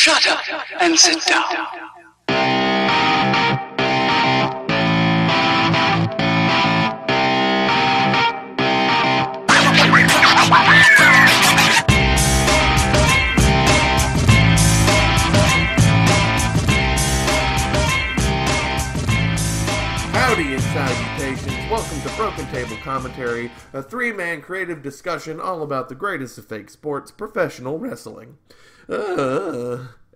Shut up and sit down. Howdy and salutations. Welcome to Broken Table Commentary, a three-man creative discussion all about the greatest of fake sports, professional wrestling.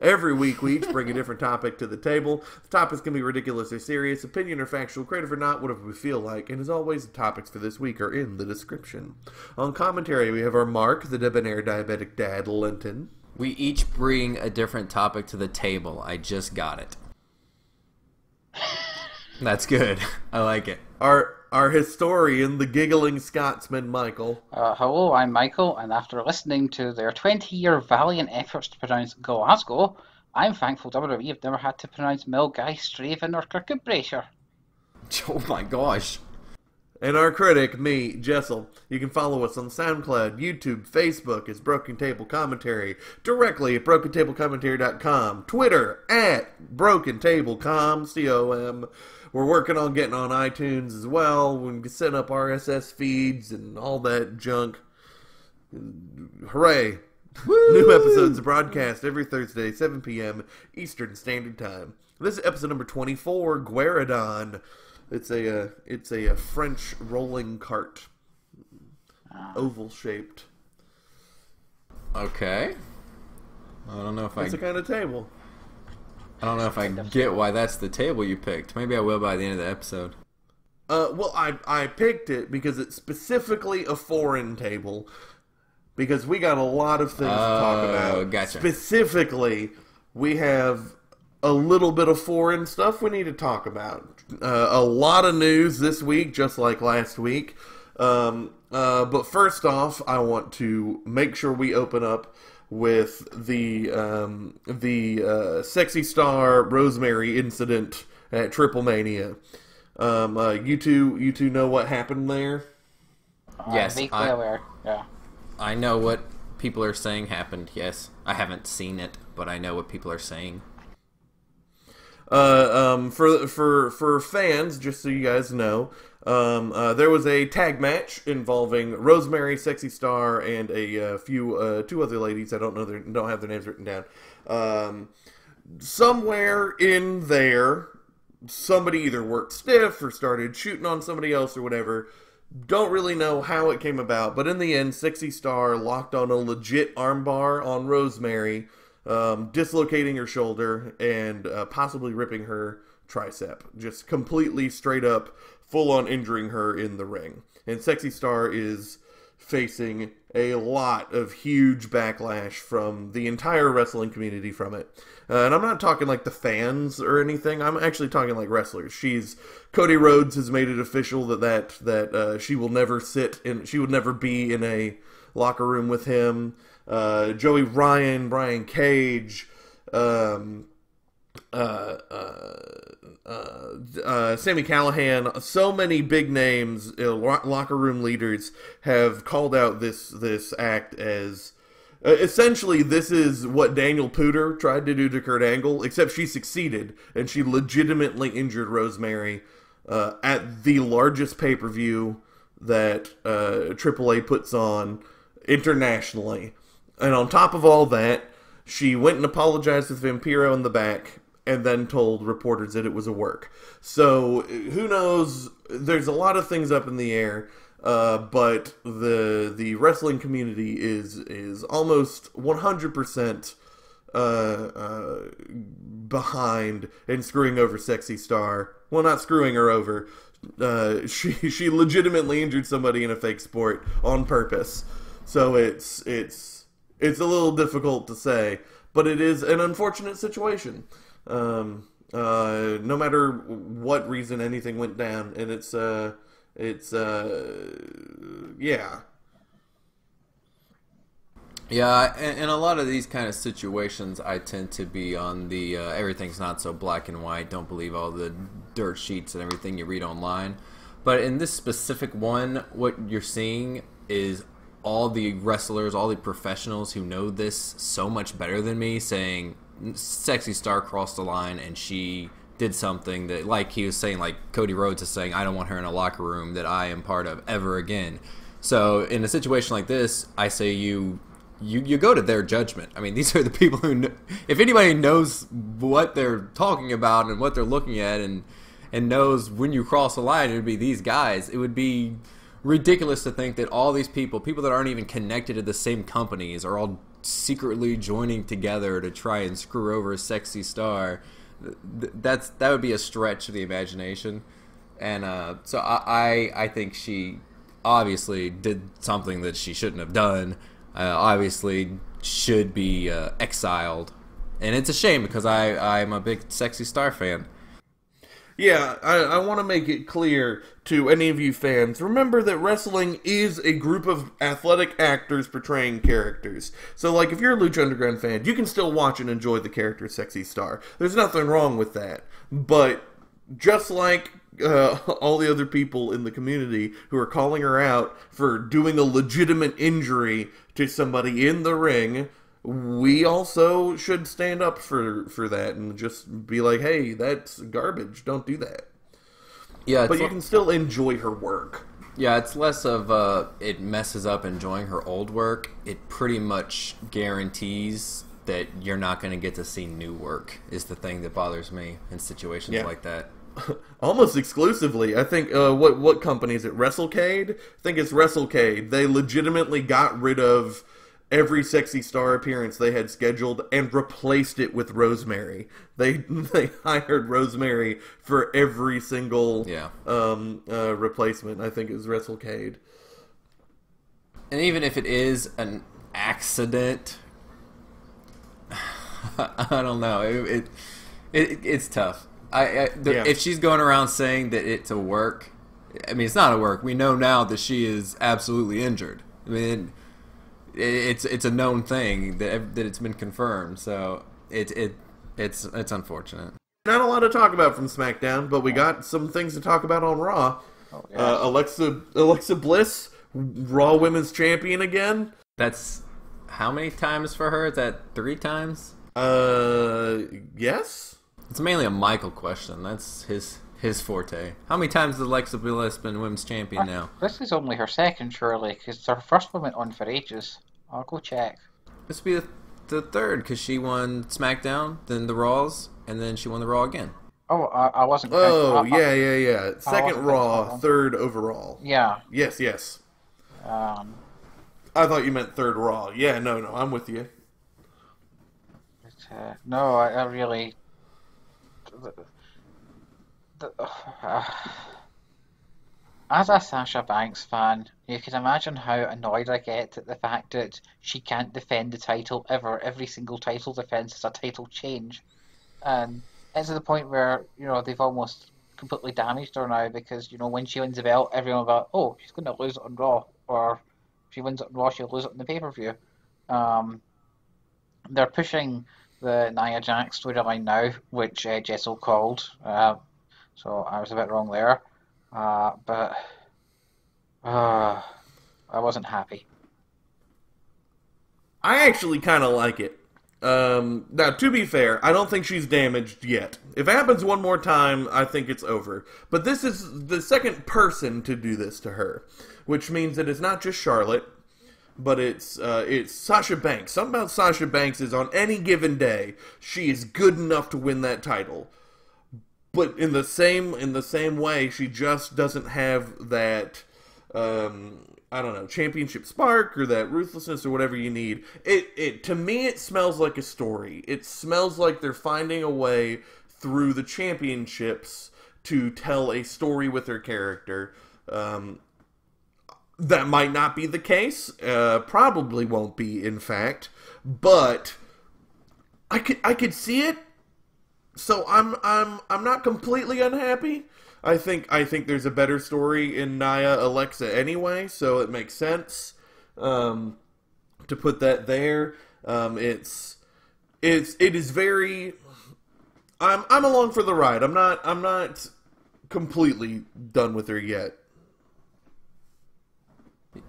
Every week we each bring a different topic to the table. The topics can be ridiculous or serious, opinion or factual, creative or not, whatever we feel like. And as always, the topics for this week are in the description. On commentary, we have our Mark, the debonair diabetic dad, Linton. We each bring a different topic to the table. I just got it. That's good. I like it. Our historian, the giggling Scotsman, Michael. Hello, I'm Michael, and after listening to their 20-year valiant efforts to pronounce Glasgow, I'm thankful WWE have never had to pronounce Milguy, Straven, or Crooked Bracer. Oh my gosh. And our critic, me, Jessel. You can follow us on SoundCloud, YouTube, Facebook as Broken Table Commentary, directly at BrokenTableCommentary.com, Twitter at BrokenTableCom, C-O-M. We're working on getting on iTunes as well. We're setting up RSS feeds and all that junk. Hooray. Woo! New episodes are broadcast every Thursday, 7 p.m. Eastern Standard Time. This is episode number 24, Gueridon. It's a French rolling cart. Oval shaped. Okay. I don't know if It's a kind of table. I don't know if I get why that's the table you picked. Maybe I will by the end of the episode. Well, I picked it because it's specifically a foreign table. Because we got a lot of things to talk about. Gotcha. Specifically, we have a little bit of foreign stuff we need to talk about. A lot of news this week, just like last week. But first off, I want to make sure we open up with the Sexy Star Rosemary incident at Triple Mania. You two know what happened there? Yes, Vaguely aware. Yeah. I know what people are saying happened. Yes, I haven't seen it, but I know what people are saying. For fans, just so you guys know, there was a tag match involving Rosemary, Sexy Star, and a few two other ladies. I don't have their names written down. Somewhere in there, somebody either worked stiff or started shooting on somebody else or whatever. Don't really know how it came about, but in the end, Sexy Star locked on a legit armbar on Rosemary, dislocating her shoulder and possibly ripping her tricep. Just completely straight up, full on injuring her in the ring. And Sexy Star is facing a lot of huge backlash from the entire wrestling community from it. And I'm not talking like the fans or anything. I'm actually talking like wrestlers. Cody Rhodes has made it official that she will never be in a locker room with him. Joey Ryan, Brian Cage, Sammy Callahan, so many big names, locker room leaders have called out this act as essentially this is what Daniel Puder tried to do to Kurt Angle, except she succeeded and she legitimately injured Rosemary at the largest pay-per-view that AAA puts on internationally. And on top of all that, she went and apologized with Vampiro in the back and then told reporters that it was a work. So, who knows? There's a lot of things up in the air, but the wrestling community is almost 100% behind and screwing over Sexy Star. Well, not screwing her over. She legitimately injured somebody in a fake sport on purpose. So it's a little difficult to say, but it is an unfortunate situation. No matter what reason anything went down, and yeah. Yeah, in a lot of these kind of situations, I tend to be on the everything's not so black and white, don't believe all the dirt sheets and everything you read online. But in this specific one, what you're seeing is all the wrestlers, all the professionals who know this so much better than me saying, Sexy Star crossed the line and she did something that, like he was saying, like Cody Rhodes is saying, I don't want her in a locker room that I am part of ever again. So in a situation like this, I say you go to their judgment. I mean, these are the people who know, if anybody knows what they're talking about and what they're looking at and knows when you cross the line, it would be these guys. It would be ridiculous to think that all these people that aren't even connected to the same companies, are all secretly joining together to try and screw over a Sexy Star. That would be a stretch of the imagination. And so I think she obviously did something that she shouldn't have done. Obviously should be exiled. And it's a shame because I'm a big Sexy Star fan. Yeah, I want to make it clear to any of you fans, remember that wrestling is a group of athletic actors portraying characters. So, like, if you're a Lucha Underground fan, you can still watch and enjoy the character Sexy Star. There's nothing wrong with that. But just like all the other people in the community who are calling her out for doing a legitimate injury to somebody in the ring, we also should stand up for that and just be like, hey, that's garbage. Don't do that. Yeah, but you can still enjoy her work. Yeah, it's less of it messes up enjoying her old work. It pretty much guarantees that you're not going to get to see new work is the thing that bothers me in situations like that. Almost exclusively. I think, what company is it? WrestleCade? I think it's WrestleCade. They legitimately got rid of every Sexy Star appearance they had scheduled and replaced it with Rosemary. They hired Rosemary for every single replacement. I think it was WrestleCade. And even if it is an accident, I don't know. It's tough. If she's going around saying that it's a work, I mean, it's not a work. We know now that she is absolutely injured. I mean, it's a known thing that it's been confirmed. So it's unfortunate. Not a lot to talk about from SmackDown, but we got some things to talk about on Raw. Oh, yeah. Alexa Bliss, Raw Women's Champion again. That's how many times for her? Is that 3 times? Yes. It's mainly a Michael question. That's his forte. How many times has Alexa Bliss been Women's Champion now? This is only her second, surely, because her first one went on for ages. I'll go check. This will be the third, because she won SmackDown, then the Raws, and then she won the Raw again. Oh, I wasn't... yeah. Second Raw, third overall. Yeah. Yes. I thought you meant third Raw. Yeah, no, I'm with you. But, no, I really... As a Sasha Banks fan, you can imagine how annoyed I get at the fact that she can't defend the title ever. Every single title defense is a title change. And it's to the point where, they've almost completely damaged her now because, when she wins the belt, everyone will go, oh, she's going to lose it on Raw. Or if she wins it on Raw, she'll lose it in the pay-per-view. They're pushing the Nia Jax storyline now, which Jessel called. So I was a bit wrong there. But I wasn't happy. I actually kind of like it. Now, to be fair, I don't think she's damaged yet. If it happens one more time, I think it's over. But this is the second person to do this to her, which means that it's not just Charlotte, but it's Sasha Banks. Something about Sasha Banks is on any given day, she is good enough to win that title. But in the same way, she just doesn't have that, championship spark or that ruthlessness or whatever you need. To me, it smells like a story. It smells like they're finding a way through the championships to tell a story with her character. That might not be the case. Probably won't be, in fact. But I could see it. So I'm not completely unhappy. I think there's a better story in Nia Alexa anyway, so it makes sense to put that there. It is very. I'm along for the ride. I'm not completely done with her yet.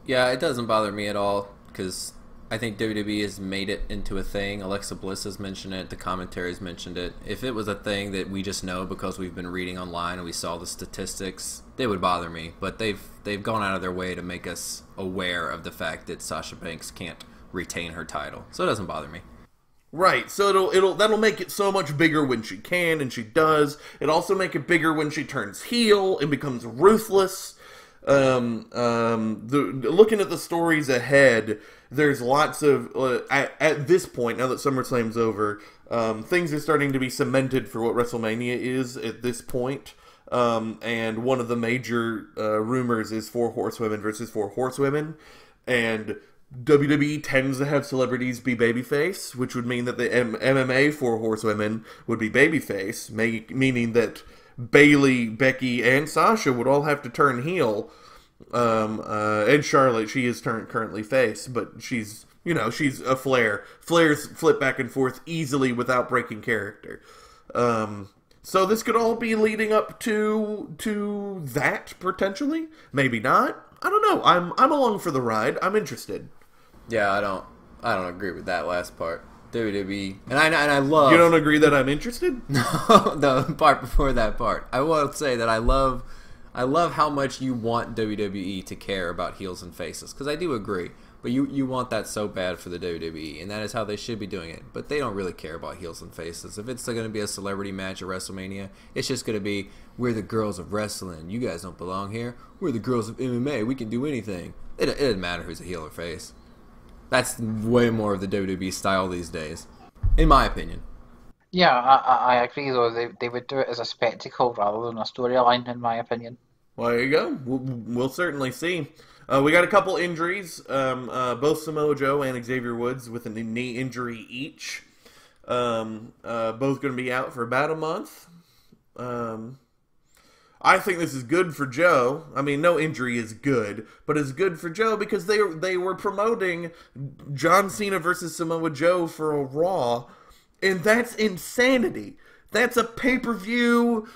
Yeah, it doesn't bother me at all because I think WWE has made it into a thing. Alexa Bliss has mentioned it. The commentaries mentioned it. If it was a thing that we just know because we've been reading online and we saw the statistics, it would bother me. But they've gone out of their way to make us aware of the fact that Sasha Banks can't retain her title, so it doesn't bother me. Right, so that'll make it so much bigger when she can, and she does. It'll also make it bigger when she turns heel and becomes ruthless. Looking at the stories ahead, there's lots of at this point, now that SummerSlam's over, things are starting to be cemented for what WrestleMania is at this point. And one of the major rumors is 4 horsewomen versus 4 horsewomen, and WWE tends to have celebrities be babyface, which would mean that the MMA 4 horsewomen would be babyface, meaning that Bayley, Becky, and Sasha would all have to turn heel. And Charlotte, she is currently face, but she's a Flair. Flair's flip back and forth easily without breaking character. So this could all be leading up to that potentially. Maybe not. I don't know. I'm along for the ride. I'm interested. Yeah, I don't agree with that last part. WWE, and I love. You don't agree that I'm interested? No, the part before that part. I will say that I love how much you want WWE to care about heels and faces, because I do agree. But you want that so bad for the WWE, and that is how they should be doing it. But they don't really care about heels and faces. If it's going to be a celebrity match at WrestleMania, it's just going to be, we're the girls of wrestling. You guys don't belong here. We're the girls of MMA. We can do anything. It doesn't matter who's a heel or face. That's way more of the WWE style these days, in my opinion. Yeah, I agree, though. They would do it as a spectacle rather than a storyline, in my opinion. Well, there you go. We'll certainly see. We got a couple injuries. Both Samoa Joe and Xavier Woods with a knee injury each. Both going to be out for about a month. I think this is good for Joe. I mean, no injury is good, but it's good for Joe because they were promoting John Cena versus Samoa Joe for a Raw, and that's insanity. That's a pay-per-view,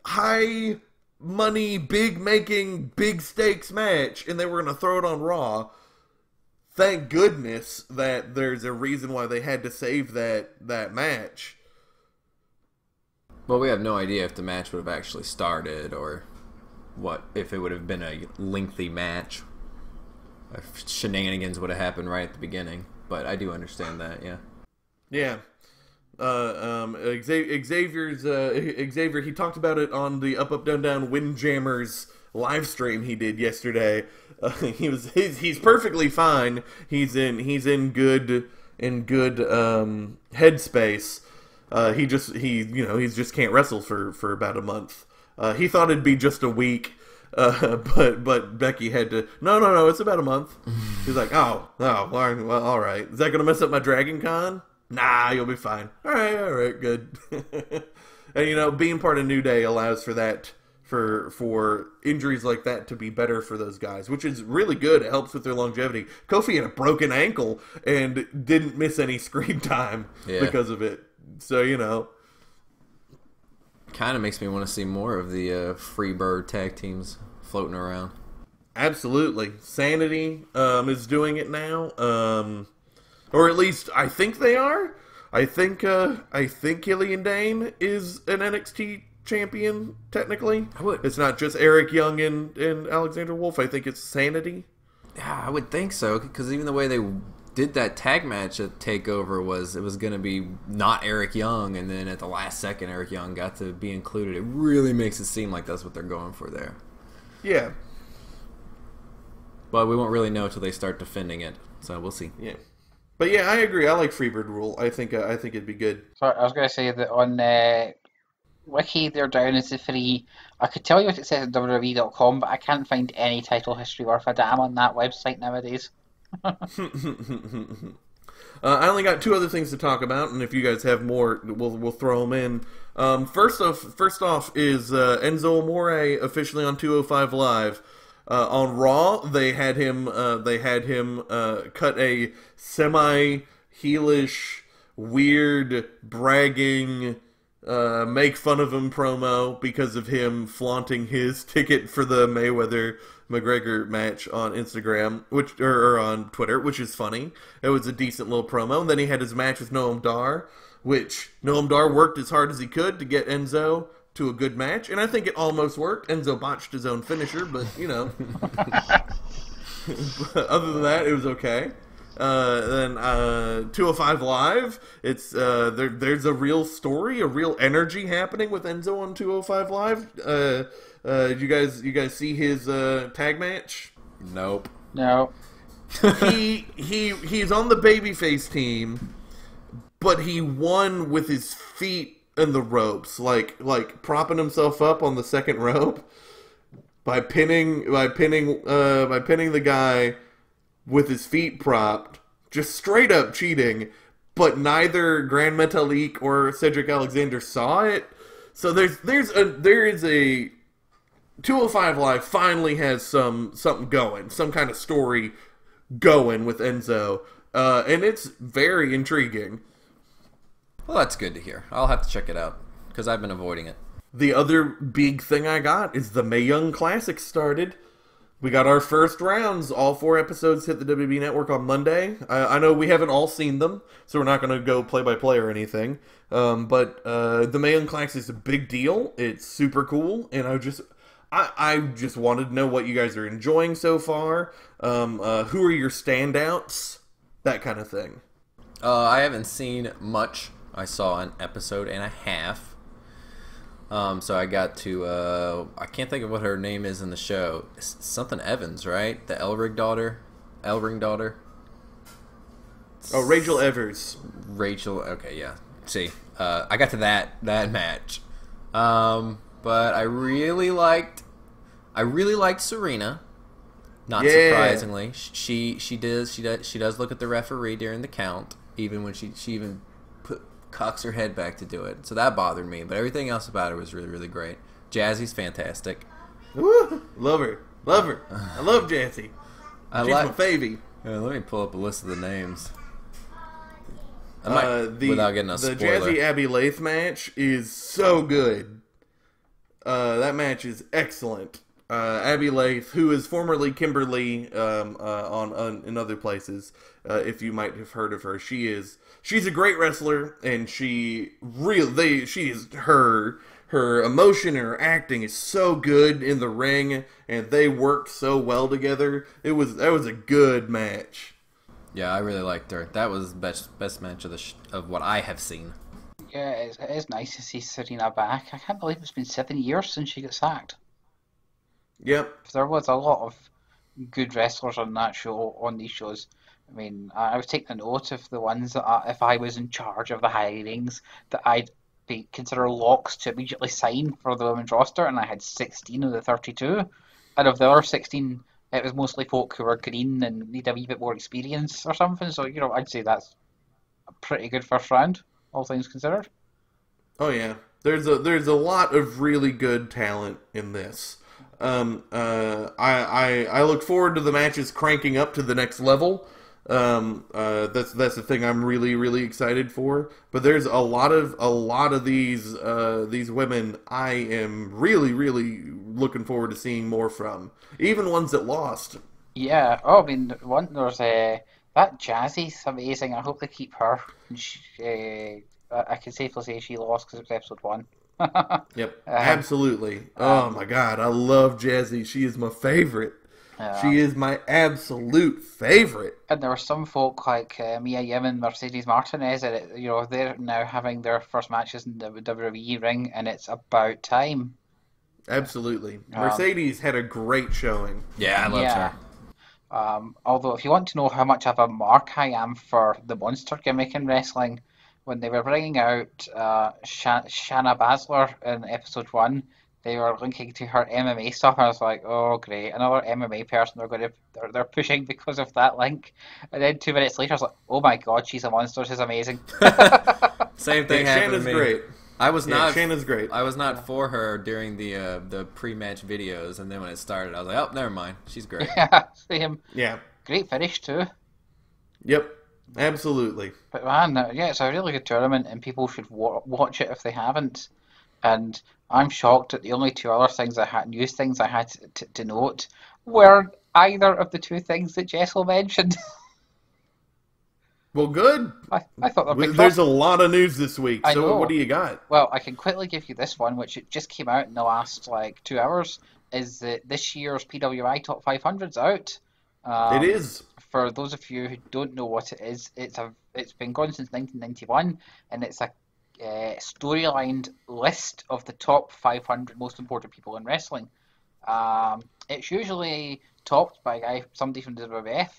high-money, big-making, big-stakes match, and they were going to throw it on Raw. Thank goodness that there's a reason why they had to save that match. Well, we have no idea if the match would have actually started, or if it would have been a lengthy match. If shenanigans would have happened right at the beginning. But I do understand that, yeah. Yeah. Xavier, he talked about it on the Up Down Down Windjammers live stream he did yesterday. He's perfectly fine. He's in good headspace. He just can't wrestle for about a month. He thought it'd be just a week, but Becky had to. No, it's about a month. He's like, well, all right. Is that gonna mess up my Dragon Con? Nah, you'll be fine. All right, good. And being part of New Day allows for that, for injuries like that to be better for those guys, which is really good. It helps with their longevity. Kofi had a broken ankle and didn't miss any screen time because of it. So, kind of makes me want to see more of the Freebird tag teams floating around. Absolutely. Sanity is doing it now. Or at least I think they are. I think Killian Dane is an NXT champion, technically. It's not just Eric Young and Alexander Wolf. I think it's Sanity. Yeah, I would think so, because even the way they did that tag match at TakeOver it was going to be not Eric Young, and then at the last second Eric Young got to be included. It really makes it seem like that's what they're going for there. Yeah. But we won't really know until they start defending it, so we'll see. Yeah. But yeah, I agree. I like Freebird rule. I think it'd be good. So I was going to say that on Wiki they're down as the free. I could tell you what it says at WWE.com, but I can't find any title history worth a damn on that website nowadays. I only got 2 other things to talk about, and if you guys have more, we'll throw them in. First off is Enzo Amore officially on 205 Live. On Raw, they had him cut a semi-heelish, weird, bragging, make fun of him promo because of him flaunting his ticket for the Mayweather McGregor match on Instagram, or on Twitter, which is funny. It was a decent little promo. And then he had his match with Noam Dar, which Noam Dar worked as hard as he could to get Enzo to a good match, and I think it almost worked. Enzo botched his own finisher, but other than that, it was okay. Then 205 Live, it's there's a real story, a real energy happening with Enzo on 205 Live. You guys see his tag match? Nope. No. He's on the babyface team, but he won with his feet in the ropes, like propping himself up on the second rope by pinning the guy with his feet propped, just straight up cheating. But neither Grand Metalik or Cedric Alexander saw it. So there is a 205 Live finally has something going, some kind of story going with Enzo, and it's very intriguing. Well, that's good to hear. I'll have to check it out, because I've been avoiding it. The other big thing I got is the Mae Young Classic started. We got our first rounds. All 4 episodes hit the WB Network on Monday. I know we haven't all seen them, so we're not going to go play-by-play or anything. But the Mae Young Classic is a big deal. It's super cool, and I just wanted to know what you guys are enjoying so far. Who are your standouts? That kind of thing. I haven't seen much. I saw an episode and a half. So I got to, I can't think of what her name is in the show. It's something Evans, right? The Elring daughter? Oh, Rachel Evers. Rachel, okay, yeah. See, I got to that match. But I really liked Serena. Not surprisingly. She does look at the referee during the count, even when she even cocks her head back to do it. So that bothered me, but everything else about her was really, really great. Jazzy's fantastic. Woo! Love her. I love Jazzy. She's my favy. Let me pull up a list of the names. Without getting a spoiler. The Jazzy Abby Lath match is so good. That match is excellent. Abby Lath, who is formerly Kimberly in other places, if you might have heard of her, she's a great wrestler, and her emotion and her acting is so good in the ring, and they work so well together. That was a good match. Yeah, I really liked her. That was best match of what I have seen. Yeah, it is nice to see Serena back. I can't believe it's been 7 years since she got sacked. Yep. There was a lot of good wrestlers on that show, on these shows. I mean, I was taking a note of the ones that, if I was in charge of the hirings, that I'd consider locks to immediately sign for the women's roster, and I had 16 of the 32. And of the other 16, it was mostly folk who were green and need a wee bit more experience or something. So, I'd say that's a pretty good first round, all things considered. Oh yeah, there's a lot of really good talent in this. I look forward to the matches cranking up to the next level. That's the thing I'm really, really excited for. But there's a lot of these women I am really, really looking forward to seeing more from. Even ones that lost. Yeah. Oh, I mean, there's that Jazzy's amazing. I hope they keep her. I can safely say she lost because it was episode 1. Yep, absolutely. Oh my God, I love Jazzy. She is my favorite. She is my absolute favorite. And there were some folk like Mae Young and Mercedes Martinez that they're now having their first matches in the WWE ring, and it's about time. Absolutely, Mercedes had a great showing. Yeah, I loved her. Although, if you want to know how much of a mark I am for the monster gimmick in wrestling, when they were bringing out Shayna Baszler in episode 1, they were linking to her MMA stuff. I was like, oh great, another MMA person they're pushing because of that link. And then 2 minutes later, I was like, oh my God, she's a monster. She's amazing. Same thing happened to me. Great. Shayna's great. I was not for her during the pre-match videos, and then when it started, I was like, oh, never mind. She's great. Yeah, same. Yeah. Great finish too. Yep. Absolutely. But man, it's a really good tournament, and people should watch it if they haven't. And I'm shocked that the only two other news things I had to note were either of the two things that Jessel mentioned. Well, good. I thought they'd be There's a lot of news this week, I so what know. do you got? Well, I can quickly give you this one, which it just came out in the last like 2 hours. Is that this year's PWI Top 500's out? It Um, is. for those of you who don't know what it is, it's been going since 1991, and it's a storylined list of the top 500 most important people in wrestling. It's usually topped by somebody from the WWF,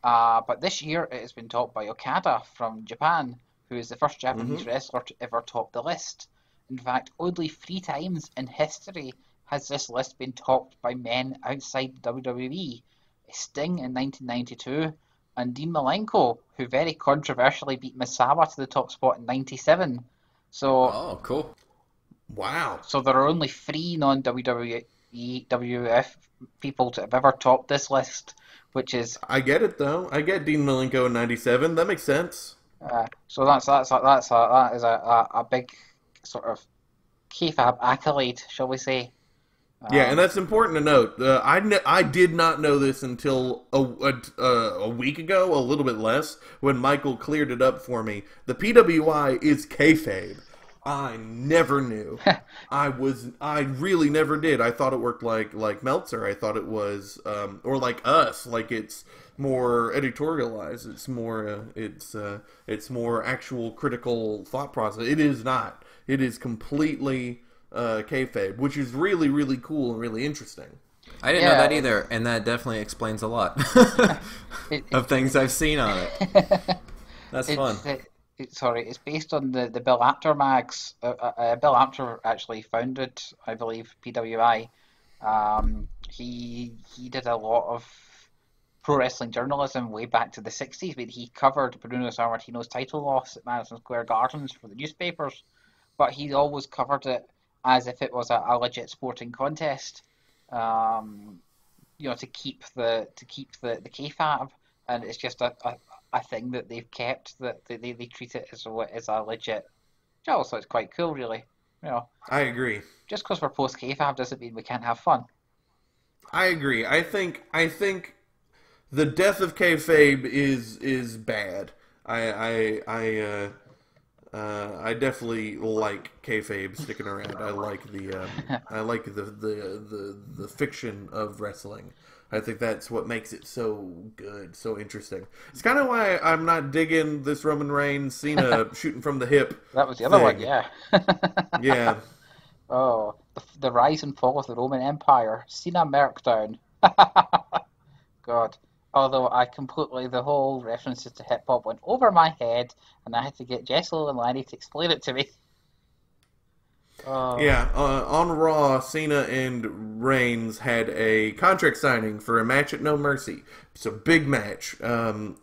but this year it has been topped by Okada from Japan, who is the first Japanese wrestler to ever top the list. In fact, only 3 times in history has this list been topped by men outside the WWE. Sting in 1992, and Dean Malenko, who very controversially beat Misawa to the top spot in 97. So, Oh, cool. Wow. so there are only 3 non-WWE WWF people to have ever topped this list, which is I get it, though. I get Dean Malenko in 97. That makes sense. so that is a big sort of kayfabe accolade, shall we say? Yeah, and that's important to note. I did not know this until a week ago, a little bit less, when Michael cleared it up for me. The PWI is kayfabe. I never knew. I really never did. I thought it worked like Meltzer. I thought it was, or like us, like it's more editorialized. It's more actual critical thought process. It is not. It is completely kayfabe, which is really, really cool and really interesting. I didn't know that either, and that definitely explains a lot of things I've seen on it. That's fun. It's based on the Bill Apter mags. Bill Apter actually founded, I believe, PWI. He did a lot of pro wrestling journalism way back to the 60s, but he covered Bruno Sammartino's title loss at Madison Square Gardens for the newspapers. But he always covered it as if it was a legit sporting contest, to keep the kayfabe, and it's just a thing that they've kept, that they treat it as a legit. So it's quite cool, really. I agree. Just because we're post kayfabe doesn't mean we can't have fun. I agree. I think the death of kayfabe is bad. I definitely like kayfabe sticking around. I like the fiction of wrestling. I think that's what makes it so good, so interesting. It's kind of why I'm not digging this Roman Reigns Cena shooting from the hip. That was the other one, yeah. Yeah. Oh, the rise and fall of the Roman Empire. Cena Merkdown. God. Although the whole references to hip hop went over my head, and I had to get Jessel and Lanny to explain it to me. Yeah, on Raw, Cena and Reigns had a contract signing for a match at No Mercy. It's a big match. And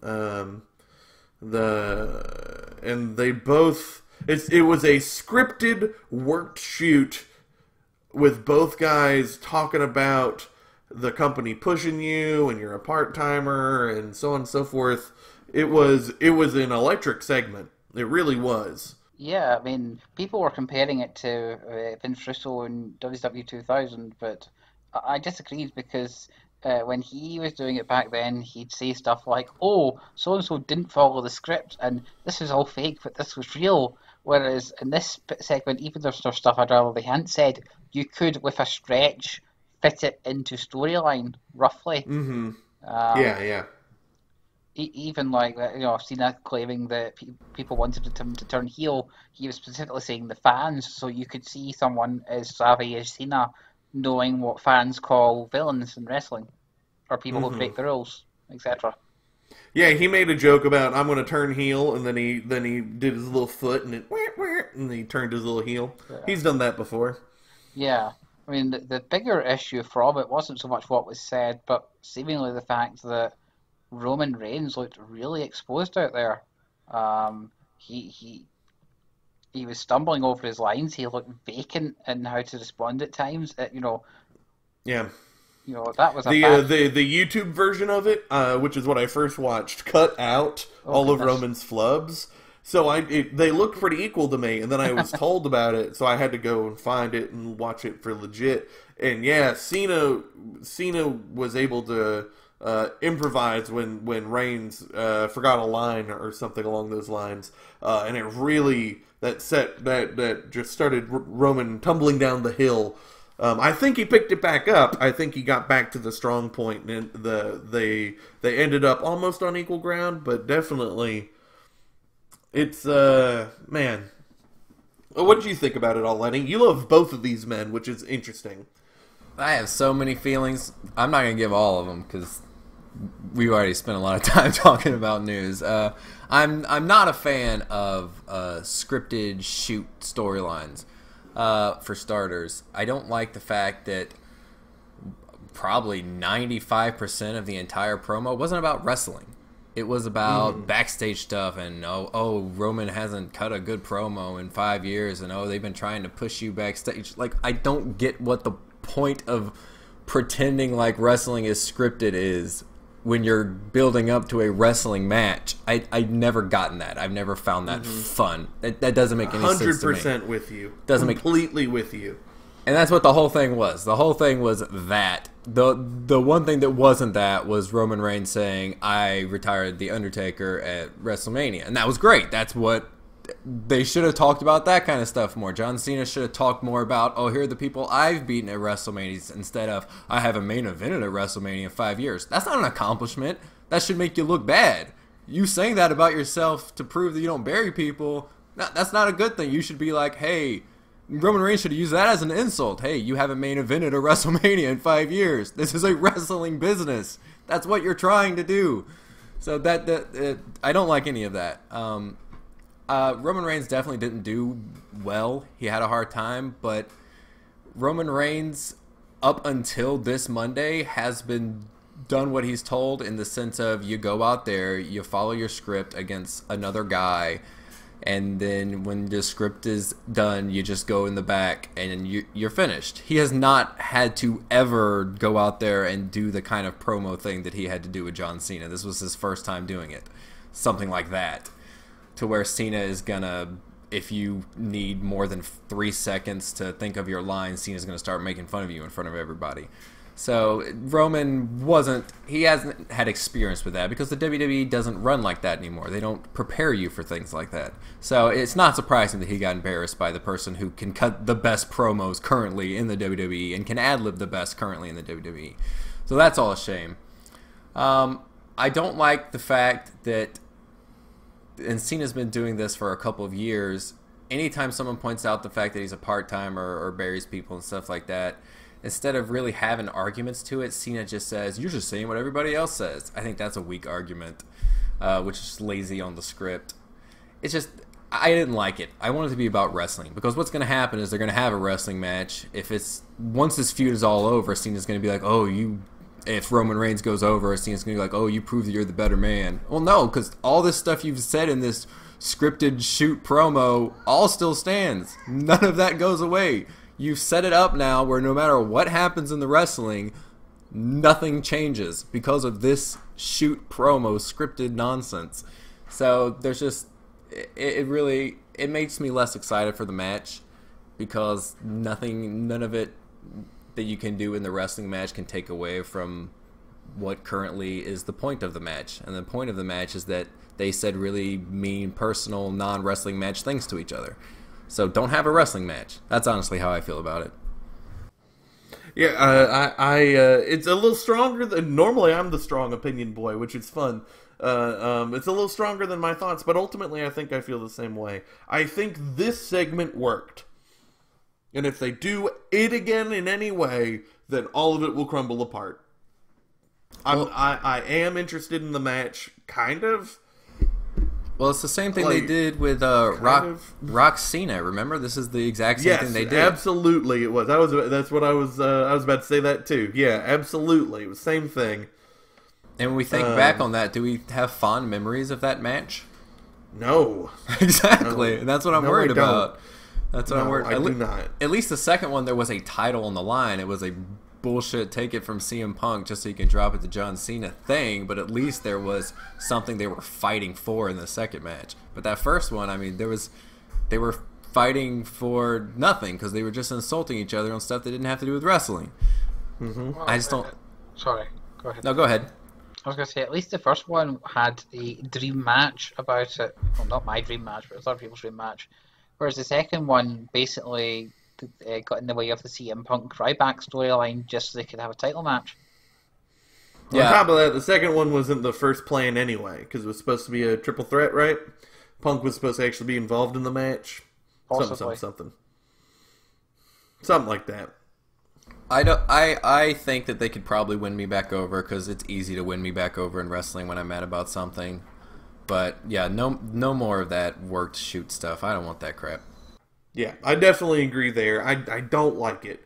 they both. It was a scripted, worked shoot with both guys talking about the company pushing you and you're a part-timer and so on and so forth. It was an electric segment. It really was. Yeah, I mean, people were comparing it to Vince Russo in WCW 2000, but I disagreed because when he was doing it back then, he'd say stuff like, "Oh, so and so didn't follow the script, and this was all fake, but this was real." Whereas in this segment, even though there's stuff I'd rather they hadn't said, you could, with a stretch, fit it into storyline roughly. Mm-hmm. Yeah. Even like Cena claiming that people wanted him to turn heel, he was specifically saying the fans, so you could see someone as savvy as Cena knowing what fans call villains in wrestling, or people who break the rules, etc. Yeah, he made a joke about I'm going to turn heel, and then he did his little foot, and and he turned his little heel. Yeah. He's done that before. Yeah. I mean, the bigger issue from it wasn't so much what was said, but seemingly the fact that Roman Reigns looked really exposed out there. He was stumbling over his lines. He looked vacant in how to respond at times. Yeah. That was the YouTube version of it, which is what I first watched, cut out all of Roman's flubs. So they looked pretty equal to me, and then I was told about it, so I had to go and find it and watch it for legit. And yeah, Cena was able to improvise when Reigns forgot a line or something along those lines, and it really that just started Roman tumbling down the hill. I think he picked it back up. I think he got back to the strong point, and they ended up almost on equal ground, but definitely. It's, man. What did you think about it all, Lenny? You love both of these men, which is interesting. I have so many feelings. I'm not going to give all of them because we've already spent a lot of time talking about news. I'm not a fan of scripted shoot storylines, for starters. I don't like the fact that probably 95% of the entire promo wasn't about wrestling. It was about backstage stuff and, Roman hasn't cut a good promo in 5 years and, they've been trying to push you backstage. Like, I don't get what the point of pretending like wrestling is scripted is when you're building up to a wrestling match. I've never gotten that. I've never found that fun. That doesn't make any sense to me. 100% with you. Completely with you. And that's what the whole thing was. The whole thing was that. The one thing that wasn't that was Roman Reigns saying, I retired The Undertaker at WrestleMania. And that was great. That's what they should have talked about, that kind of stuff more. John Cena should have talked more about, here are the people I've beaten at WrestleMania, instead of, I have a main event at WrestleMania in 5 years. That's not an accomplishment. That should make you look bad. You saying that about yourself to prove that you don't bury people, that's not a good thing. You should be like, hey, Roman Reigns should have used that as an insult. Hey, you haven't main evented a WrestleMania in 5 years. This is a wrestling business. That's what you're trying to do. So I don't like any of that. Roman Reigns definitely didn't do well. He had a hard time, but Roman Reigns, up until this Monday, has been done what he's told, in the sense of you go out there, you follow your script against another guy, and then when the script is done, you just go in the back and you're finished. He has not had to ever go out there and do the kind of promo thing that he had to do with John Cena. This was his first time doing it. Something like that. To where Cena is gonna, if you need more than 3 seconds to think of your line, Cena's gonna start making fun of you in front of everybody. So Roman he hasn't had experience with that, because the WWE doesn't run like that anymore. They don't prepare you for things like that. So it's not surprising that he got embarrassed by the person who can cut the best promos currently in the WWE and can ad-lib the best currently in the WWE. So that's all a shame. I don't like the fact that, and Cena's been doing this for a couple of years, anytime someone points out the fact that he's a part-timer or buries people and stuff like that, instead of really having arguments to it, Cena just says, you're just saying what everybody else says. I think that's a weak argument, which is lazy on the script. It's just, I didn't like it. I want it to be about wrestling, because what's going to happen is they're going to have a wrestling match. Once this feud is all over, Cena's going to be like, if Roman Reigns goes over, Cena's going to be like, you prove that you're the better man. Well, no, because all this stuff you've said in this scripted shoot promo all still stands. None of that goes away. You've set it up now where no matter what happens in the wrestling, nothing changes because of this shoot promo scripted nonsense. So there's just, it makes me less excited for the match, because none of it that you can do in the wrestling match can take away from what currently is the point of the match. And the point of the match is that they said really mean, personal, non-wrestling match things to each other. So don't have a wrestling match. That's honestly how I feel about it. Yeah, it's a little stronger than, normally I'm the strong opinion boy, which is fun. It's a little stronger than my thoughts, but ultimately I think I feel the same way. I think this segment worked. And if they do it again in any way, then all of it will crumble apart. I am interested in the match, kind of. Well, it's the same thing they did with Rock Cena. Remember, this is the exact same thing they did. Absolutely, it was. That's what I was about to say that too. Yeah, absolutely, it was the same thing. And when we think back on that, do we have fond memories of that match? No, exactly, no. And that's what I'm worried about. That's what I'm worried. I do not. At least the second one, there was a title on the line. It was a bullshit take it from CM Punk just so you can drop it to John Cena thing, but at least there was something they were fighting for in the second match. But that first one, I mean, they were fighting for nothing because they were just insulting each other on stuff that didn't have to do with wrestling. Well, I just don't... Sorry, go ahead. No, go ahead. I was going to say, at least the first one had a dream match about it. Well, not my dream match, but other people's dream match. Whereas the second one basically got in the way of the CM Punk Ryback storyline just so they could have a title match. Yeah. On top of that, the second one wasn't the first plan anyway, because it was supposed to be a triple threat, right? Punk was supposed to actually be involved in the match. Possibly. Something like that. I think that they could probably win me back over because it's easy to win me back over in wrestling when I'm mad about something. But yeah, no more of that worked shoot stuff. I don't want that crap. Yeah, I definitely agree there. I don't like it.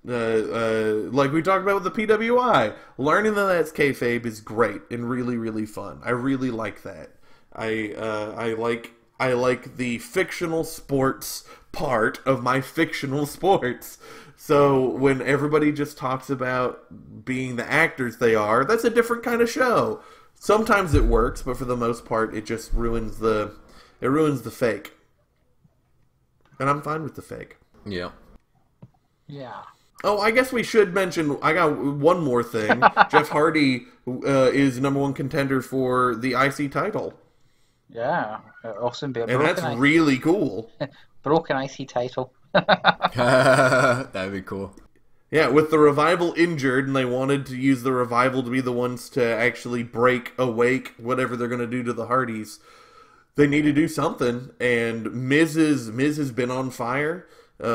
Like we talked about with the PWI, learning that that's kayfabe is great and really, really fun. I really like that. I like the fictional sports part of my fictional sports. So when everybody just talks about being the actors they are, that's a different kind of show. Sometimes it works, but for the most part, it just ruins the fake. And I'm fine with the fake. Yeah. Yeah. Oh, I guess we should mention, I got one more thing. Jeff Hardy is #1 contender for the IC title. Yeah. Awesome. And that's really cool. Broken IC title. That'd be cool. Yeah, with the Revival injured, and they wanted to use the Revival to be the ones to actually break awake whatever they're going to do to the Hardys. They need to do something, and Miz has been on fire. His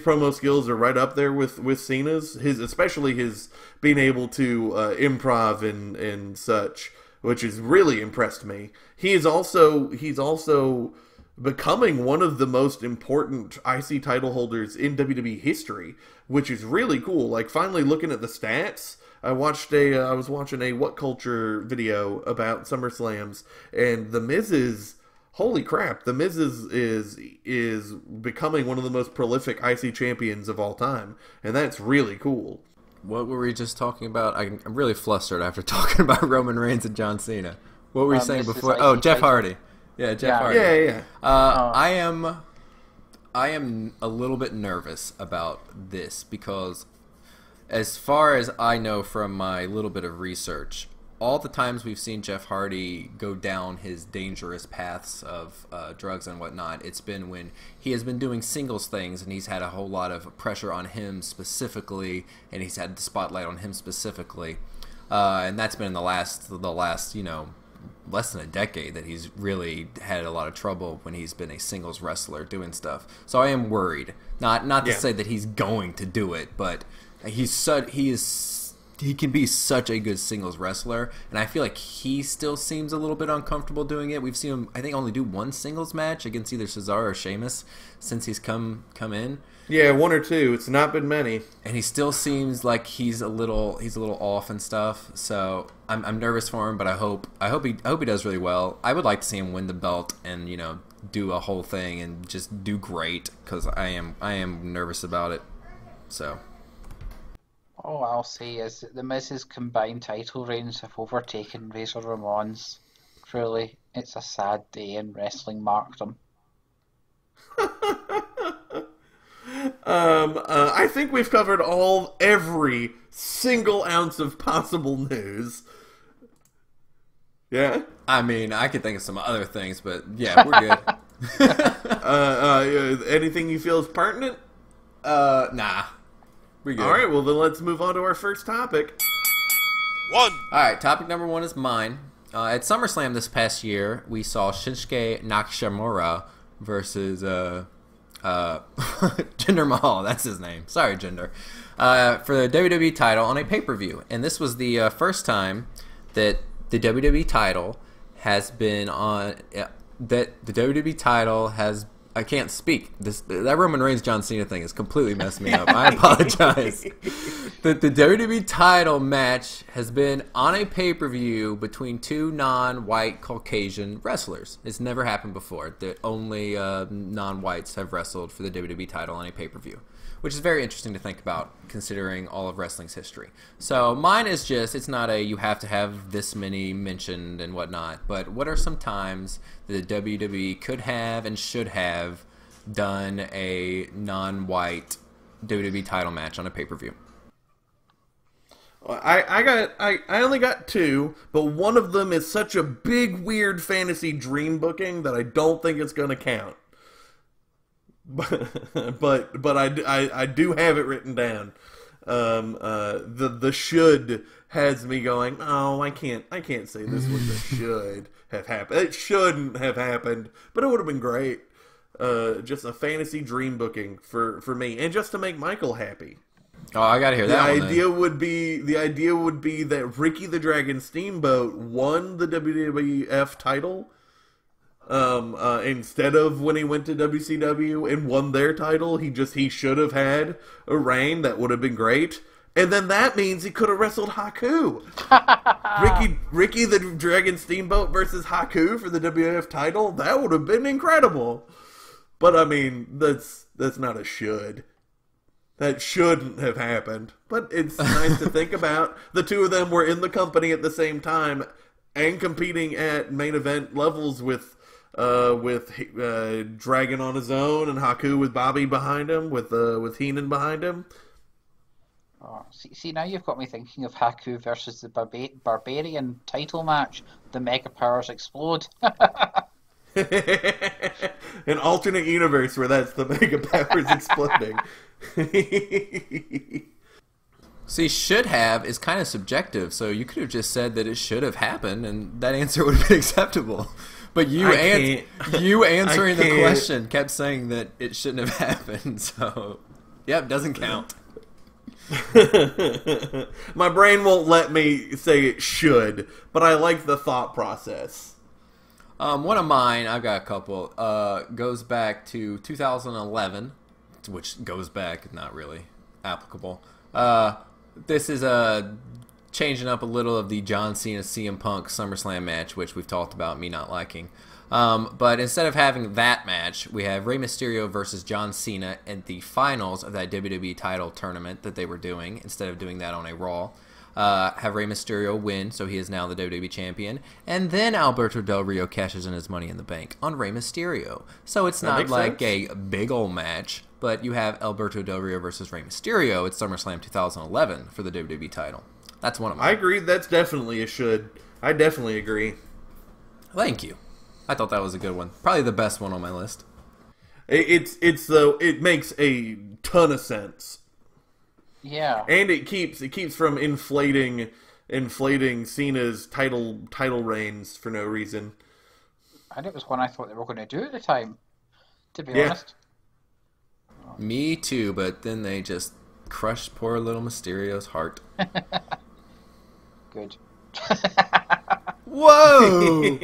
promo skills are right up there with Cena's. Especially his being able to improv and such, which has really impressed me. He's also becoming one of the most important IC title holders in WWE history, which is really cool. Like, finally looking at the stats, I was watching a What Culture video about SummerSlams, and The Miz is, holy crap, The Miz is becoming one of the most prolific IC champions of all time, and that's really cool. What were we just talking about? I'm really flustered after talking about Roman Reigns and John Cena. What were you saying before? Oh, Jeff Hardy. Yeah, Jeff Hardy. Yeah. I am a little bit nervous about this because, as far as I know from my little bit of research, all the times we've seen Jeff Hardy go down his dangerous paths of drugs and whatnot, it's been when he has been doing singles things and he's had a whole lot of pressure on him specifically, and he's had the spotlight on him specifically, and that's been in the last less than a decade that he's really had a lot of trouble when he's been a singles wrestler doing stuff. So I am worried. Not to say that he's going to do it, but he can be such a good singles wrestler, and I feel like he still seems a little bit uncomfortable doing it. We've seen him, I think, only do one singles match against either Cesaro or Sheamus since he's come in. Yeah, one or two. It's not been many. And he still seems like he's a little off and stuff. So I'm nervous for him, but I hope he does really well. I would like to see him win the belt and do a whole thing and just do great because I am nervous about it. So. All I'll say is that the Miz's combined title reigns have overtaken Razor Ramon's. Truly, it's a sad day in wrestling markdom. I think we've covered every single ounce of possible news. Yeah? I mean, I could think of some other things, but yeah, we're good. Anything you feel is pertinent? Nah. We're good. Alright, well then let's move on to our first topic. Alright, topic number 1 is mine. At SummerSlam this past year, we saw Shinsuke Nakamura versus Jinder Mahal, that's his name. Sorry, Jinder. For the WWE title on a pay-per-view. And this was the first time that the WWE title has been on... that the WWE title has I can't speak. That Roman Reigns John Cena thing has completely messed me up. I apologize. The WWE title match has been on a pay-per-view between two non-white Caucasian wrestlers. It's never happened before. The only non-whites have wrestled for the WWE title on a pay-per-view, which is very interesting to think about considering all of wrestling's history. So mine is just, it's not a you have to have this many mentioned and whatnot, but what are some times that the WWE could have and should have done a non-white WWE title match on a pay-per-view? I only got two, but one of them is such a big, weird fantasy dream booking that I don't think it's going to count. But I do have it written down. The should has me going, oh, I can't say this was the should have happened. It shouldn't have happened, but it would have been great. Just a fantasy dream booking for me, and just to make Michael happy. Oh, I gotta hear that. The idea would be that Ricky the Dragon Steamboat won the WWF title. Instead of when he went to WCW and won their title, he should have had a reign. That would have been great. And then that means he could have wrestled Haku. Ricky the Dragon Steamboat versus Haku for the WWF title. That would have been incredible. But I mean, that's not a should. That shouldn't have happened. But it's nice to think about. The two of them were in the company at the same time and competing at main event levels with Dragon on his own and Haku with Bobby behind him, with Heenan behind him. Oh, see, now you've got me thinking of Haku versus the Barbarian title match. The Mega Powers explode. An alternate universe where that's the Mega Powers exploding. See, should have is kind of subjective, so you could have just said that it should have happened, and that answer would have been acceptable. But you answering the question kept saying that it shouldn't have happened, so yep, doesn't count. My brain won't let me say it should, but I like the thought process. One of mine, I've got a couple, goes back to 2011, which goes back, not really applicable. This is changing up a little of the John Cena CM Punk SummerSlam match, which we've talked about me not liking. But instead of having that match, we have Rey Mysterio versus John Cena in the finals of that WWE title tournament that they were doing, instead of doing that on a Raw. Have Rey Mysterio win, so he is now the WWE champion, and then Alberto Del Rio cashes in his Money in the Bank on Rey Mysterio. So it's not like a big old match, but you have Alberto Del Rio versus Rey Mysterio at SummerSlam 2011 for the WWE title. That's one of them. I agree. That's definitely a should. I definitely agree. Thank you. I thought that was a good one. Probably the best one on my list. It makes a ton of sense. Yeah. And it keeps from inflating Cena's title reigns for no reason. And it was one I thought they were going to do at the time, to be honest. Me too, but then they just crushed poor little Mysterio's heart. Good. Whoa!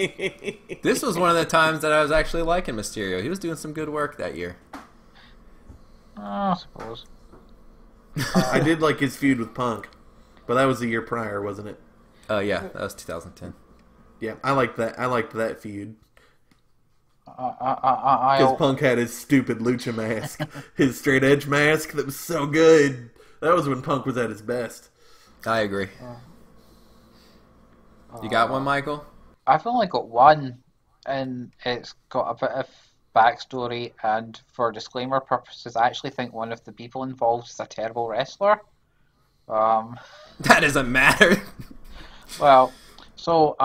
This was one of the times that I was actually liking Mysterio. He was doing some good work that year. I suppose. I did like his feud with Punk, but that was the year prior, wasn't it? Yeah, that was 2010. Yeah, I liked that. I liked that feud. Because Because Punk had his stupid lucha mask, his straight edge mask that was so good. That was when Punk was at his best. I agree. You got one, Michael? I've only got one, and it's got a bit of backstory, and for disclaimer purposes, I actually think one of the people involved is a terrible wrestler. That doesn't matter. Well, so,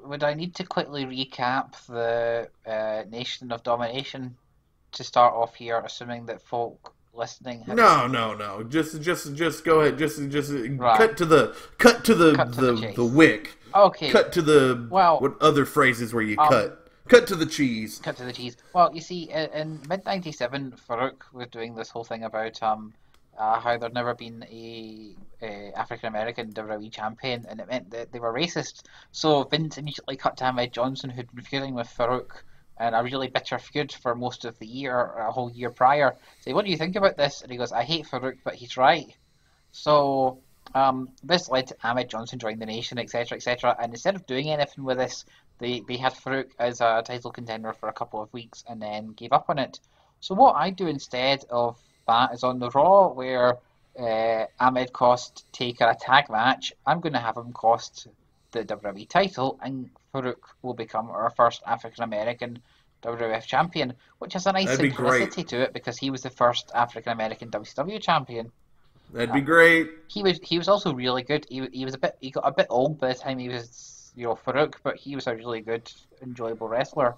would I need to quickly recap the Nation of Domination to start off here, assuming that folk listening have... No. Just go ahead. Just Right. cut to the wick. Okay. Cut to the Well, what other phrases where you cut? Cut to the cheese. Cut to the cheese. Well, you see, in mid-97, Farouk was doing this whole thing about how there'd never been a African-American WWE champion, and it meant that they were racist. So Vince immediately cut to Ahmed Johnson, who'd been feuding with Farouk and a really bitter feud for most of the year, a whole year prior. Say, what do you think about this? And he goes, I hate Farouk, but he's right. So this led to Ahmed Johnson joining the nation, etc., etc. And instead of doing anything with this, they had Farouk as a title contender for a couple of weeks and then gave up on it. So what I do instead of that is on the Raw where Ahmed cost Taker a tag match. I'm going to have him cost the WWE title, and Farouk will become our first African American WWF champion, which has a nice That'd be simplicity great. to it because he was the first African American WCW champion. That'd be great. He was also really good. He got a bit old by the time he was Farouk, but he was a really good, enjoyable wrestler.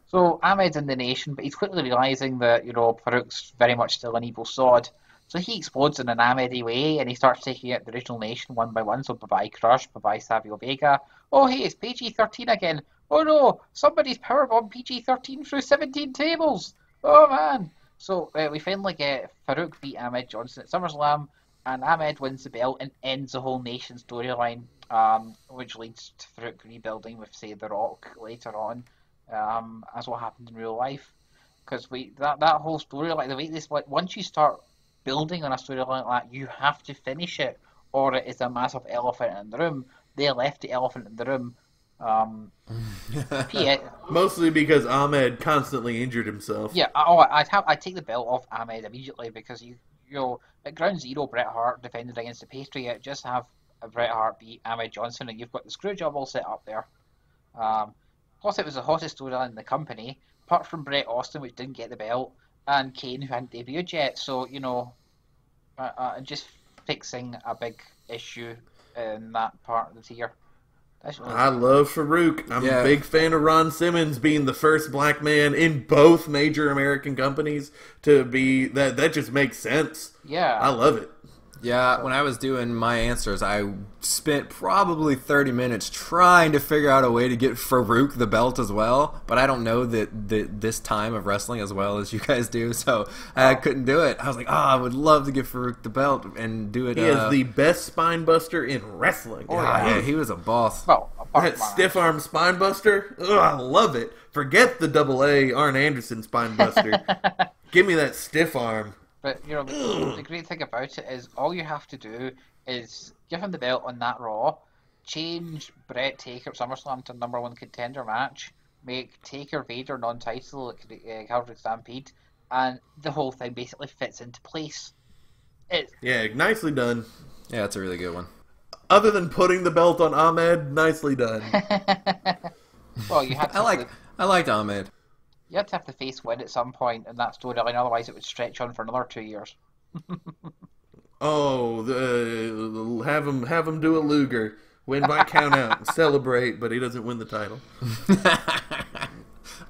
So Ahmed's in the nation, but he's quickly realizing that Farouk's very much still an evil sod. So he explodes in an Ahmedi way, and he starts taking out the original nation one by one. So bye-bye Crush, bye-bye Savio Vega. Oh hey, it's PG-13 again. Oh no, somebody's powerbombed PG-13 through 17 tables. Oh man. So we finally get Farouk beat Ahmed Johnson at SummerSlam, and Ahmed wins the belt and ends the whole nation storyline, which leads to Farouk rebuilding with, say, The Rock later on, as what happened in real life. Because that whole story, like the way this, like once you start building on a story like that, you have to finish it, or it is a massive elephant in the room. They left the elephant in the room. Mostly because Ahmed constantly injured himself. Yeah, I'd take the belt off Ahmed immediately because at Ground Zero, Bret Hart defended against the Patriot. Just have Bret Hart beat Ahmed Johnson, and you've got the screw job all set up there. Plus, it was the hottest storyline in the company, apart from Bret Austin, which didn't get the belt, and Kane, who hadn't debuted yet. So just fixing a big issue in that part of the tier. I love Farouk. I'm a big fan of Ron Simmons being the first black man in both major American companies to be that. That just makes sense. Yeah, I love it. Yeah, when I was doing my answers, I spent probably 30 minutes trying to figure out a way to get Farouk the belt as well, but I don't know this time of wrestling as well as you guys do, so I couldn't do it. I was like, I would love to give Farouk the belt and do it. He is the best spine buster in wrestling. Yeah, he was a boss. Well, that stiff arm spine buster, I love it. Forget the AA Arn Anderson spine buster. Give me that stiff arm. But the great thing about it is all you have to do is give him the belt on that Raw, change Bret Taker at SummerSlam to #1 contender match, make Taker Vader non-title at Calgary Stampede, and the whole thing basically fits into place. Nicely done. Yeah, it's a really good one. Other than putting the belt on Ahmed, nicely done. Well, you had. I liked Ahmed. You had to have the face win at some point in that storyline, otherwise it would stretch on for another 2 years. Have him do a Luger, win by count out, and celebrate, but he doesn't win the title.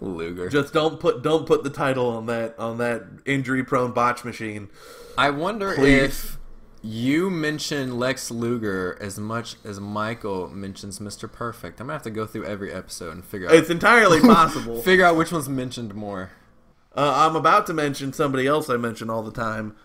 Luger. Just don't put the title on that injury prone botch machine. I wonder if you mention Lex Luger as much as Michael mentions Mr. Perfect. I'm gonna have to go through every episode and figure out. It's entirely possible. Figure out which one's mentioned more. I'm about to mention somebody else I mention all the time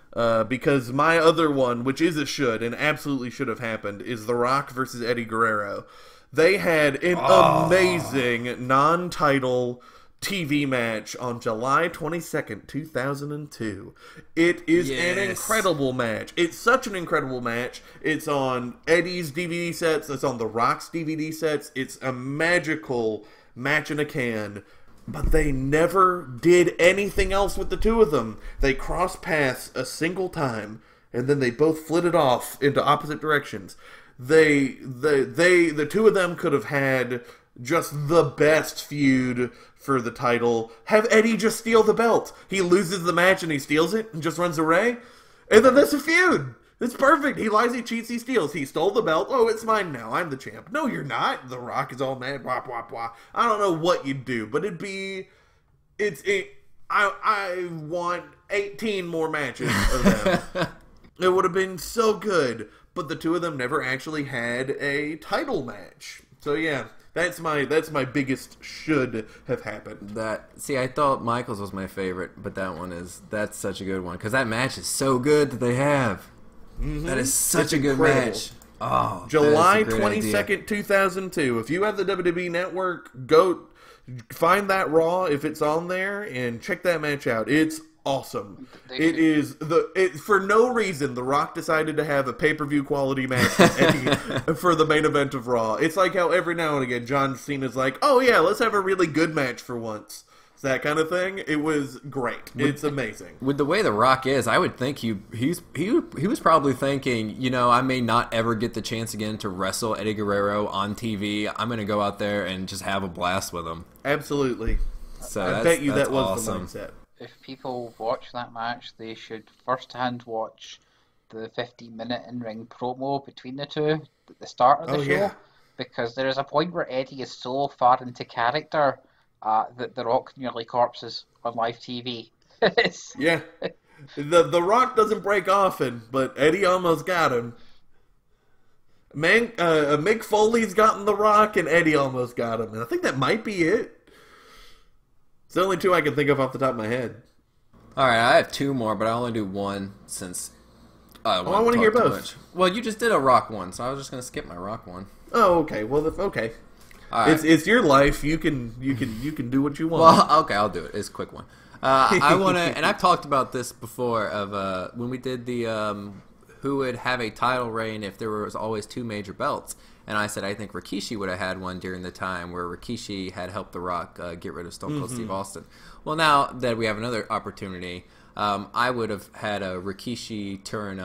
because my other one, which is a should and absolutely should have happened, is The Rock versus Eddie Guerrero. They had an amazing non-title TV match on July 22nd, 2002. It is an incredible match. It's such an incredible match. It's on Eddie's DVD sets. It's on The Rock's DVD sets. It's a magical match in a can. But they never did anything else with the two of them. They crossed paths a single time, and then they both flitted off into opposite directions. The two of them could have had just the best feud for the title. Have Eddie just steal the belt. He loses the match and he steals it and just runs away. And then there's a feud. It's perfect. He lies, he cheats, he steals. He stole the belt. Oh, it's mine now. I'm the champ. No, you're not. The Rock is all mad. Blah, blah, blah. I don't know what you'd do, but I want 18 more matches of them. It would have been so good. But the two of them never actually had a title match. So yeah. That's my biggest should have happened. I thought Michael's was my favorite, but that's such a good one because that match is so good that they have. Mm-hmm. That is such a good match. Oh, July that is a great idea. 22nd, 2002. If you have the WWE Network, go find that Raw if it's on there and check that match out. It's awesome. It is for no reason The Rock decided to have a pay-per-view quality match with Eddie for the main event of Raw. It's like how every now and again John Cena's like, "Oh yeah, let's have a really good match for once." It's that kind of thing. It was great. It's amazing. With the way The Rock is, I would think he was probably thinking, you know, I may not ever get the chance again to wrestle Eddie Guerrero on TV. I'm going to go out there and just have a blast with him. Absolutely. So I bet you that was awesome. the mindset. If people watch that match, they should firsthand watch the 15-minute in-ring promo between the two at the start of the show. Yeah. Because there is a point where Eddie is so far into character that The Rock nearly corpses on live TV. Yeah. The Rock doesn't break often, but Eddie almost got him. Mick Foley's gotten The Rock, and Eddie almost got him. And I think that might be it. It's the only two I can think of off the top of my head. All right, I have two more, but I only do one since I want to hear both. much. Well, you just did a Rock one, so I was just going to skip my Rock one. Oh, okay. Well, okay. All right. It's your life. You can do what you want. Well, okay, I'll do it. It's a quick one. I want to, and I've talked about this before of when we did the who would have a title reign if there was always two major belts. And I said I think Rikishi would have had one during the time where Rikishi had helped The Rock get rid of Stone Cold Steve Austin. Well, now that we have another opportunity, I would have had a Rikishi turn.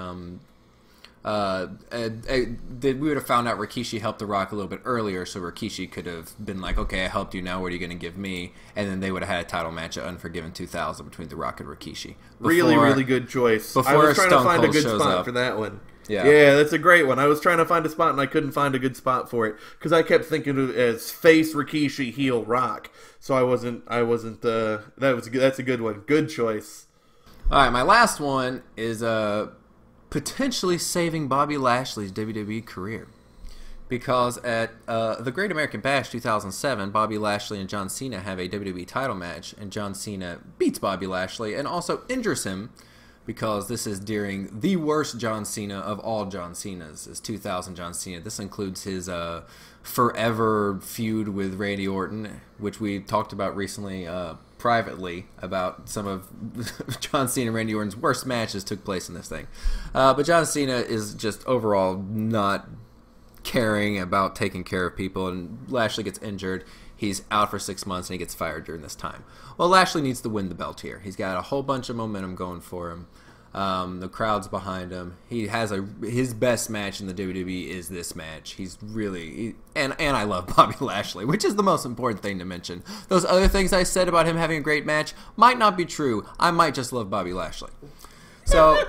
We would have found out Rikishi helped The Rock a little bit earlier, so Rikishi could have been like, "Okay, I helped you. Now, what are you going to give me?" And then they would have had a title match at Unforgiven 2000 between The Rock and Rikishi. Really good choice. I was trying to find a good spot for that one. Yeah, that's a great one. I was trying to find a spot and I couldn't find a good spot for it because I kept thinking of it as face Rikishi, heel Rock. So I wasn't. That's a good one. Good choice. All right, my last one is potentially saving Bobby Lashley's WWE career. Because at the Great American Bash 2007, Bobby Lashley and John Cena have a WWE title match, and John Cena beats Bobby Lashley and also injures him because this is during the worst John Cena of all John Cenas, is 2000 John Cena. This includes his forever feud with Randy Orton, which we talked about recently privately about some of John Cena and Randy Orton's worst matches took place in this thing. But John Cena is just overall not caring about taking care of people, and Lashley gets injured. He's out for 6 months, and he gets fired during this time. Well, Lashley needs to win the belt here. He's got a whole bunch of momentum going for him. The crowd's behind him. He has his best match in the WWE is this match. He's really and I love Bobby Lashley, which is the most important thing to mention. Those other things I said about him having a great match might not be true. I might just love Bobby Lashley. So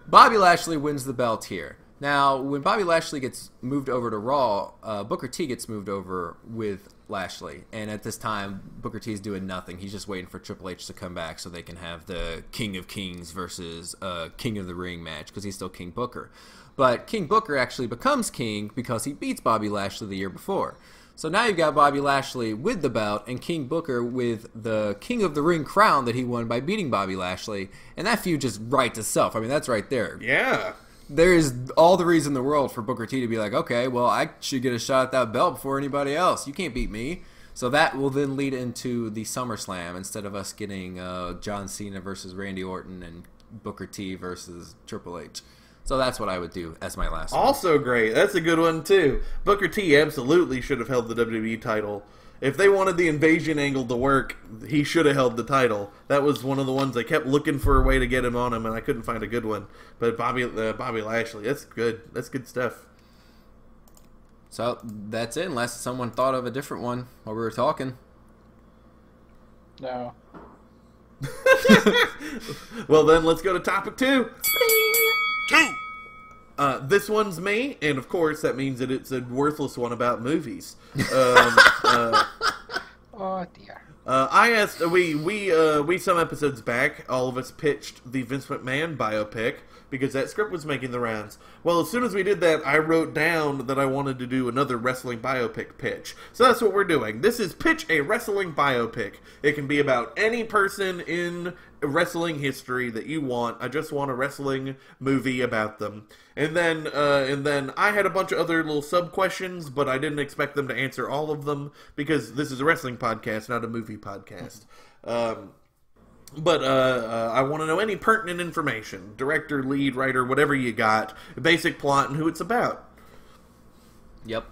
Bobby Lashley wins the belt here. Now, when Bobby Lashley gets moved over to Raw, Booker T gets moved over with Lashley. And at this time, Booker T's doing nothing. He's just waiting for Triple H to come back so they can have the King of Kings versus King of the Ring match because he's still King Booker. But King Booker actually becomes king because he beats Bobby Lashley the year before. So now you've got Bobby Lashley with the belt and King Booker with the King of the Ring crown that he won by beating Bobby Lashley. And that feud just writes itself. I mean, that's right there. Yeah. There is all the reason in the world for Booker T to be like, okay, well, I should get a shot at that belt before anybody else. You can't beat me. So that will then lead into the SummerSlam instead of us getting John Cena versus Randy Orton and Booker T versus Triple H. So that's what I would do as my last one. Also great. That's a good one, too. Booker T absolutely should have held the WWE title. If they wanted the invasion angle to work, he should have held the title. That was one of the ones I kept looking for a way to get him on him, and I couldn't find a good one. But Bobby Lashley, that's good. That's good stuff. So that's it, unless someone thought of a different one while we were talking. No. Well, then let's go to topic 2. This one's me, and of course that means that it's a worthless one about movies. Oh dear. I asked we some episodes back, all of us pitched the Vince McMahon biopic because that script was making the rounds. Well, as soon as we did that, I wrote down that I wanted to do another wrestling biopic pitch. So that's what we're doing. This is pitch a wrestling biopic. It can be about any person in wrestling history that you want. I just want a wrestling movie about them. And then I had a bunch of other little sub questions, but I didn't expect them to answer all of them because this is a wrestling podcast, not a movie podcast. But I want to know any pertinent information, director, lead, writer, whatever you got, basic plot, and who it's about. Yep,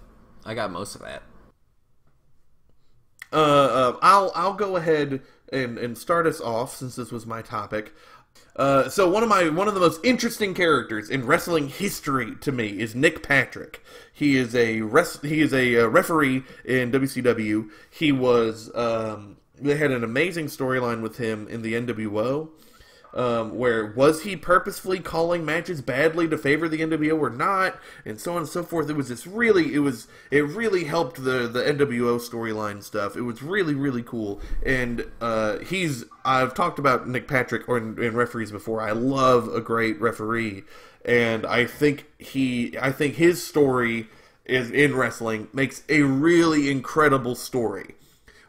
I got most of that. I'll go ahead and start us off since this was my topic. So one of the most interesting characters in wrestling history to me is Nick Patrick. He is a referee in WCW. He was they had an amazing storyline with him in the NWO. Where was he purposefully calling matches badly to favor the NWO or not, and so on and so forth. It really helped the NWO storyline stuff. It was really, really cool. And I've talked about Nick Patrick in referees before. I love a great referee, and I think his story is in wrestling makes a really incredible story.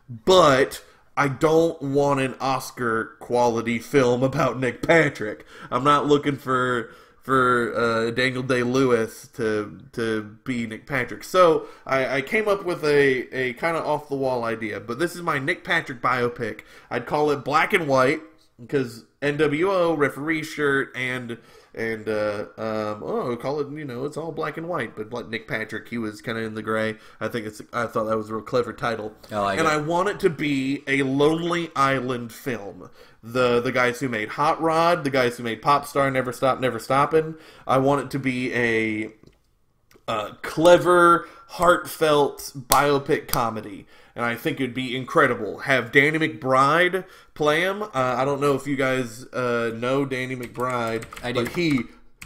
But I don't want an Oscar quality film about Nick Patrick. I'm not looking for Daniel Day-Lewis to be Nick Patrick. So I came up with a kind of off the wall idea, but this is my Nick Patrick biopic. I'd call it Black and White because NWO referee shirt and call it, it's all black and white, but like Nick Patrick, he was kind of in the gray. I thought that was a real clever title. I want it to be a Lonely Island film. The guys who made Hot Rod, the guys who made Pop Star, Never Stop, Never Stoppin'. I want it to be a clever, heartfelt biopic comedy. And I think it'd be incredible. Have Danny McBride play him. I don't know if you guys know Danny McBride, but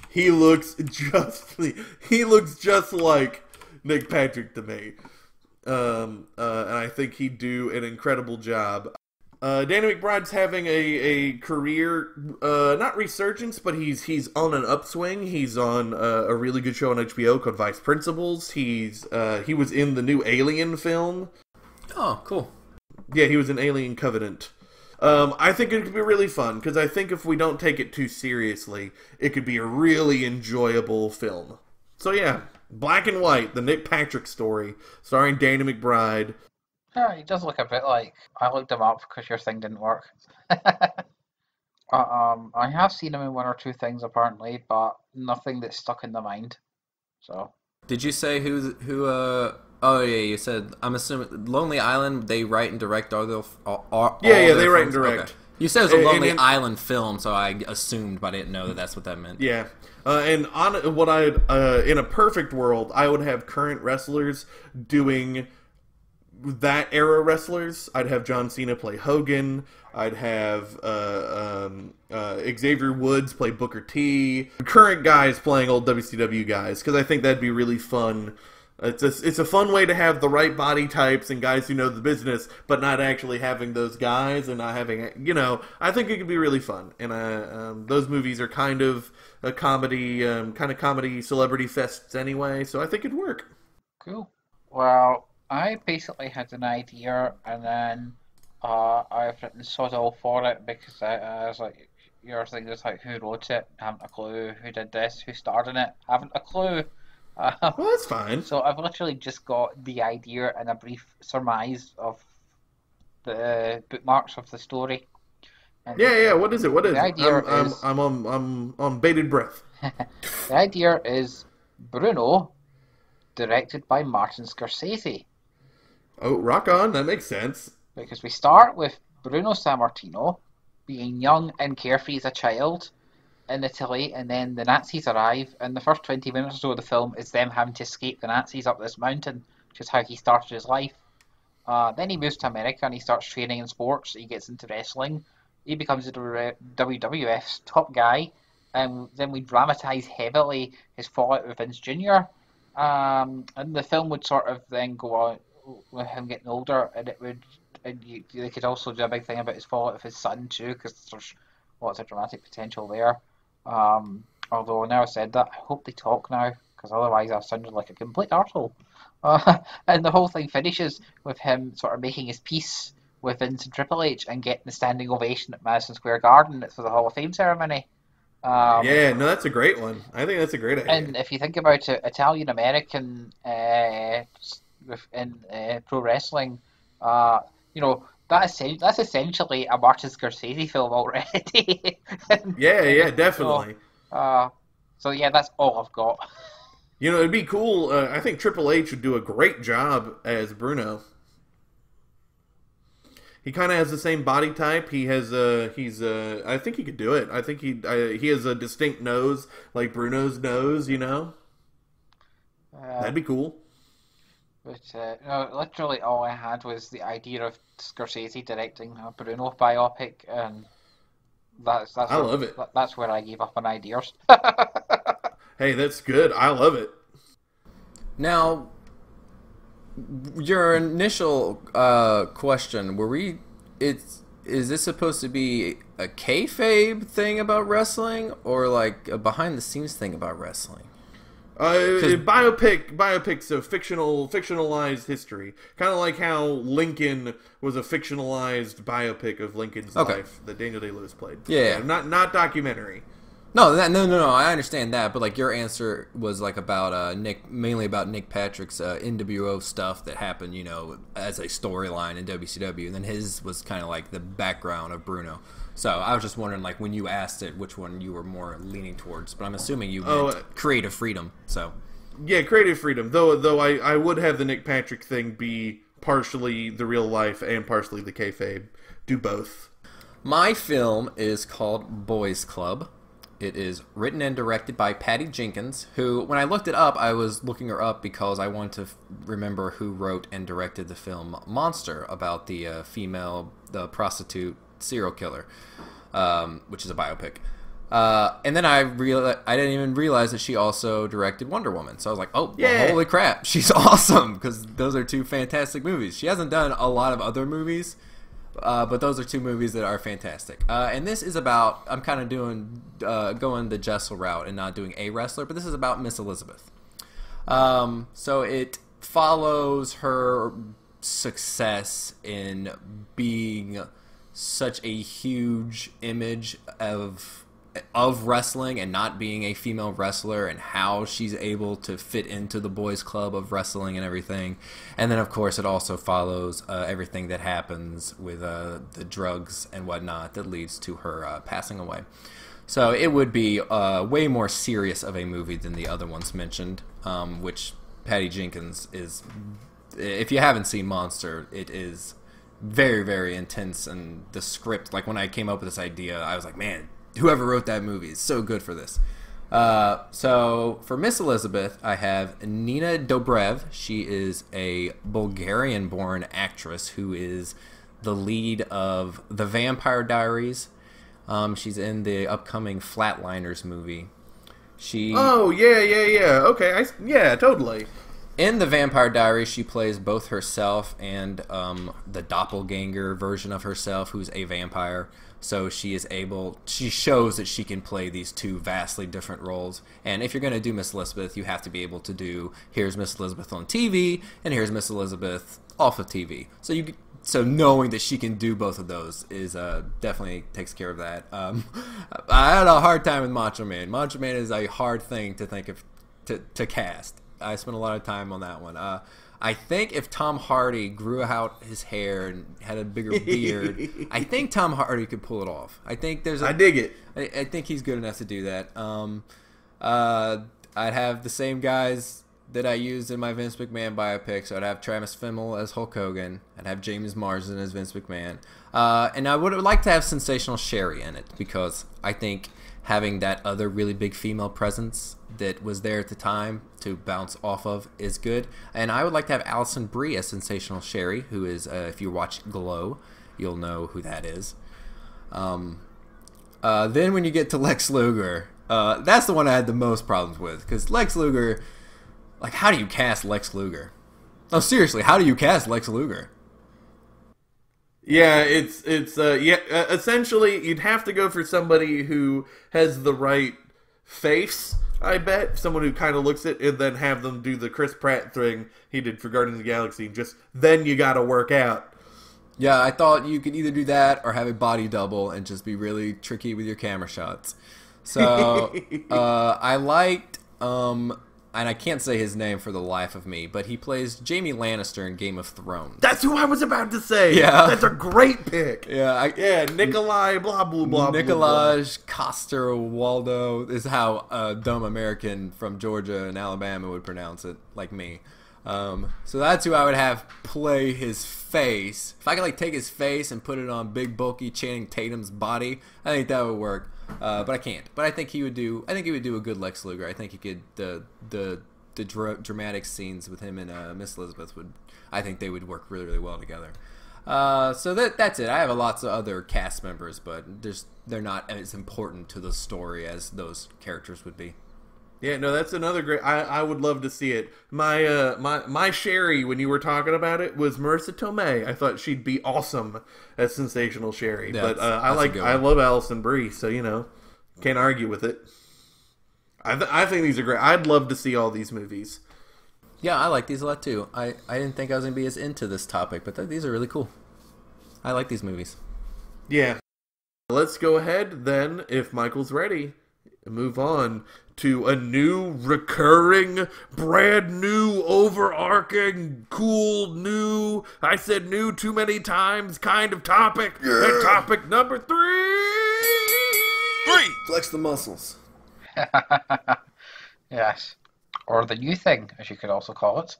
he looks just like Nick Patrick to me. And I think he'd do an incredible job. Danny McBride's having a career, not resurgence, but he's on an upswing. He's on a really good show on HBO called Vice Principals. He was in the new Alien film. Oh, cool. Yeah, he was in Alien Covenant. I think it could be really fun, because I think if we don't take it too seriously, it could be a really enjoyable film. So yeah, Black and White, the Nick Patrick story, starring Danny McBride. Yeah, he does look a bit like... I looked him up because your thing didn't work. I have seen him in one or two things apparently, but nothing that's stuck in the mind. So. Did you say who? Oh yeah, you said. I'm assuming Lonely Island. They write and direct all their. They write and direct. Okay. You said it was a Lonely Island film, so I assumed, but I didn't know that's what that meant. Yeah, and on what in a perfect world, I would have current wrestlers doing that era wrestlers. I'd have John Cena play Hogan. I'd have Xavier Woods play Booker T. Current guys playing old WCW guys, because I think that'd be really fun. It's a fun way to have the right body types and guys who know the business, but not actually having those guys and not having, I think it could be really fun. And those movies are kind of a comedy, celebrity fests anyway, so I think it'd work. Cool. Well, I basically had an idea, and then I've written sod all for it because I was like, your thing is like, who wrote it? I haven't a clue. Who did this? Who starred in it? I haven't a clue. Well, that's fine. So I've literally just got the idea and a brief surmise of the bookmarks of the story. And yeah. What is it? What is the it? idea is, I'm on bated breath. The idea is Bruno, directed by Martin Scorsese. Oh, rock on! That makes sense. Because we start with Bruno Sammartino being young and carefree as a child in Italy, and then the Nazis arrive, and the first 20 minutes or so of the film is them having to escape the Nazis up this mountain, which is how he started his life. Then he moves to America and he starts training in sports. He gets into wrestling. He becomes the WWF's top guy, and then we dramatise heavily his fallout with Vince Jr. And the film would sort of then go on with him getting older, and they could also do a big thing about his fallout with his son too, because there's lots of dramatic potential there. Although now I said that, I hope they talk now, because otherwise I've sounded like a complete arsehole. And the whole thing finishes with him sort of making his peace with Vince and Triple H and getting the standing ovation at Madison Square Garden for the Hall of Fame ceremony. Yeah, no, that's a great one. I think that's a great idea. And if you think about it, Italian American in pro wrestling, you know, that's essentially a Martin Scorsese film already. Yeah, definitely. So yeah, that's all I've got. You know, it'd be cool. I think Triple H would do a great job as Bruno. He kind of has the same body type. He has I think he could do it. I think he has a distinct nose, like Bruno's nose. You know, that'd be cool. But no, literally all I had was the idea of Scorsese directing a Bruno biopic, and I love it. That's where I gave up on ideas. Hey, that's good. I love it. Now, your initial question, is this supposed to be a kayfabe thing about wrestling, or like a behind the scenes thing about wrestling? Biopics of fictionalized history, kind of like how Lincoln was a fictionalized biopic of Lincoln's life that Daniel Day-Lewis played. Yeah, not documentary. No, I understand that, but like your answer was like about mainly about Nick Patrick's NWO stuff that happened, you know, as a storyline in WCW, and then his was kind of like the background of Bruno. So I was just wondering, like, when you asked it, which one you were more leaning towards. But I'm assuming you meant creative freedom. So yeah, creative freedom. Though I would have the Nick Patrick thing be partially the real life and partially the kayfabe. Do both. My film is called Boys Club. It is written and directed by Patty Jenkins, who, when I looked it up, I was looking her up because I wanted to remember who wrote and directed the film Monster, about the the prostitute serial killer, which is a biopic. And then I didn't even realize that she also directed Wonder Woman. So I was like, oh, yeah. Well, holy crap, she's awesome, because those are two fantastic movies. She hasn't done a lot of other movies, but those are two movies that are fantastic. And this is about, I'm kind of going the Jessel route and not doing a wrestler, but this is about Miss Elizabeth. So it follows her success in being such a huge image of wrestling and not being a female wrestler, and how she's able to fit into the boys club of wrestling and everything. And then of course it also follows everything that happens with the drugs and whatnot that leads to her passing away. So it would be way more serious of a movie than the other ones mentioned, which Patty Jenkins is. If you haven't seen Monster, it is very, very intense, and the script, like when I came up with this idea, I was like, man, whoever wrote that movie is so good for this. So for Miss Elizabeth, I have Nina Dobrev. She is a Bulgarian-born actress who is the lead of The Vampire Diaries. She's in the upcoming Flatliners movie. Oh, yeah. Okay, yeah, totally. In The Vampire Diaries, she plays both herself and the doppelganger version of herself, who's a vampire. So she shows that she can play these two vastly different roles. And if you're going to do Miss Elizabeth, you have to be able to do, here's Miss Elizabeth on TV, and here's Miss Elizabeth off of TV. So knowing that she can do both of those is definitely takes care of that. I had a hard time with Macho Man. Macho Man is a hard thing to think of to cast. I spent a lot of time on that one. I think if Tom Hardy grew out his hair and had a bigger beard, I think Tom Hardy could pull it off. I dig it. I think he's good enough to do that. I'd have the same guys that I used in my Vince McMahon biopic. So I'd have Travis Fimmel as Hulk Hogan. I'd have James Marsden as Vince McMahon. And I would like to have Sensational Sherry in it, because I think having that other really big female presence that was there at the time to bounce off of is good. And I would like to have Alison Brie as Sensational Sherry, who is, if you watch Glow, you'll know who that is. Then when you get to Lex Luger, that's the one I had the most problems with, because Lex Luger, like, how do you cast Lex Luger? Oh, seriously, how do you cast Lex Luger? Yeah, essentially you'd have to go for somebody who has the right face, I bet. Someone who kind of looks it, and then have them do the Chris Pratt thing he did for Guardians of the Galaxy. Then you gotta work out. Yeah, I thought you could either do that or have a body double and just be really tricky with your camera shots. So I liked, and I can't say his name for the life of me, but he plays Jaime Lannister in Game of Thrones. That's who I was about to say. Yeah. That's a great pick. Yeah, Nikolai, blah, blah, blah, Nikolaj Coster-Waldau is how a dumb American from Georgia and Alabama would pronounce it, like me. So that's who I would have play his face. If I could like take his face and put it on big bulky Channing Tatum's body, I think that would work. But I can't. But I think he would do. I think he would do a good Lex Luger. I think he could. The dramatic scenes with him and Miss Elizabeth would. I think they would work really, really well together. So that's it. I have lots of other cast members, but they're not as important to the story as those characters would be. Yeah, no, that's another great. I would love to see it. My Sherry, when you were talking about it, was Marissa Tomei. I thought she'd be awesome as Sensational Sherry. But I love Alison Brie, so can't argue with it. I think these are great. I'd love to see all these movies. Yeah, I like these a lot too. I didn't think I was gonna be as into this topic, but these are really cool. I like these movies. Yeah. Let's go ahead then, if Michael's ready, move on to a new, recurring, brand new, overarching, cool, new, I said new too many times kind of topic. Yeah. And topic number 3! Flex the muscles. Yes. Or the new thing, as you could also call it.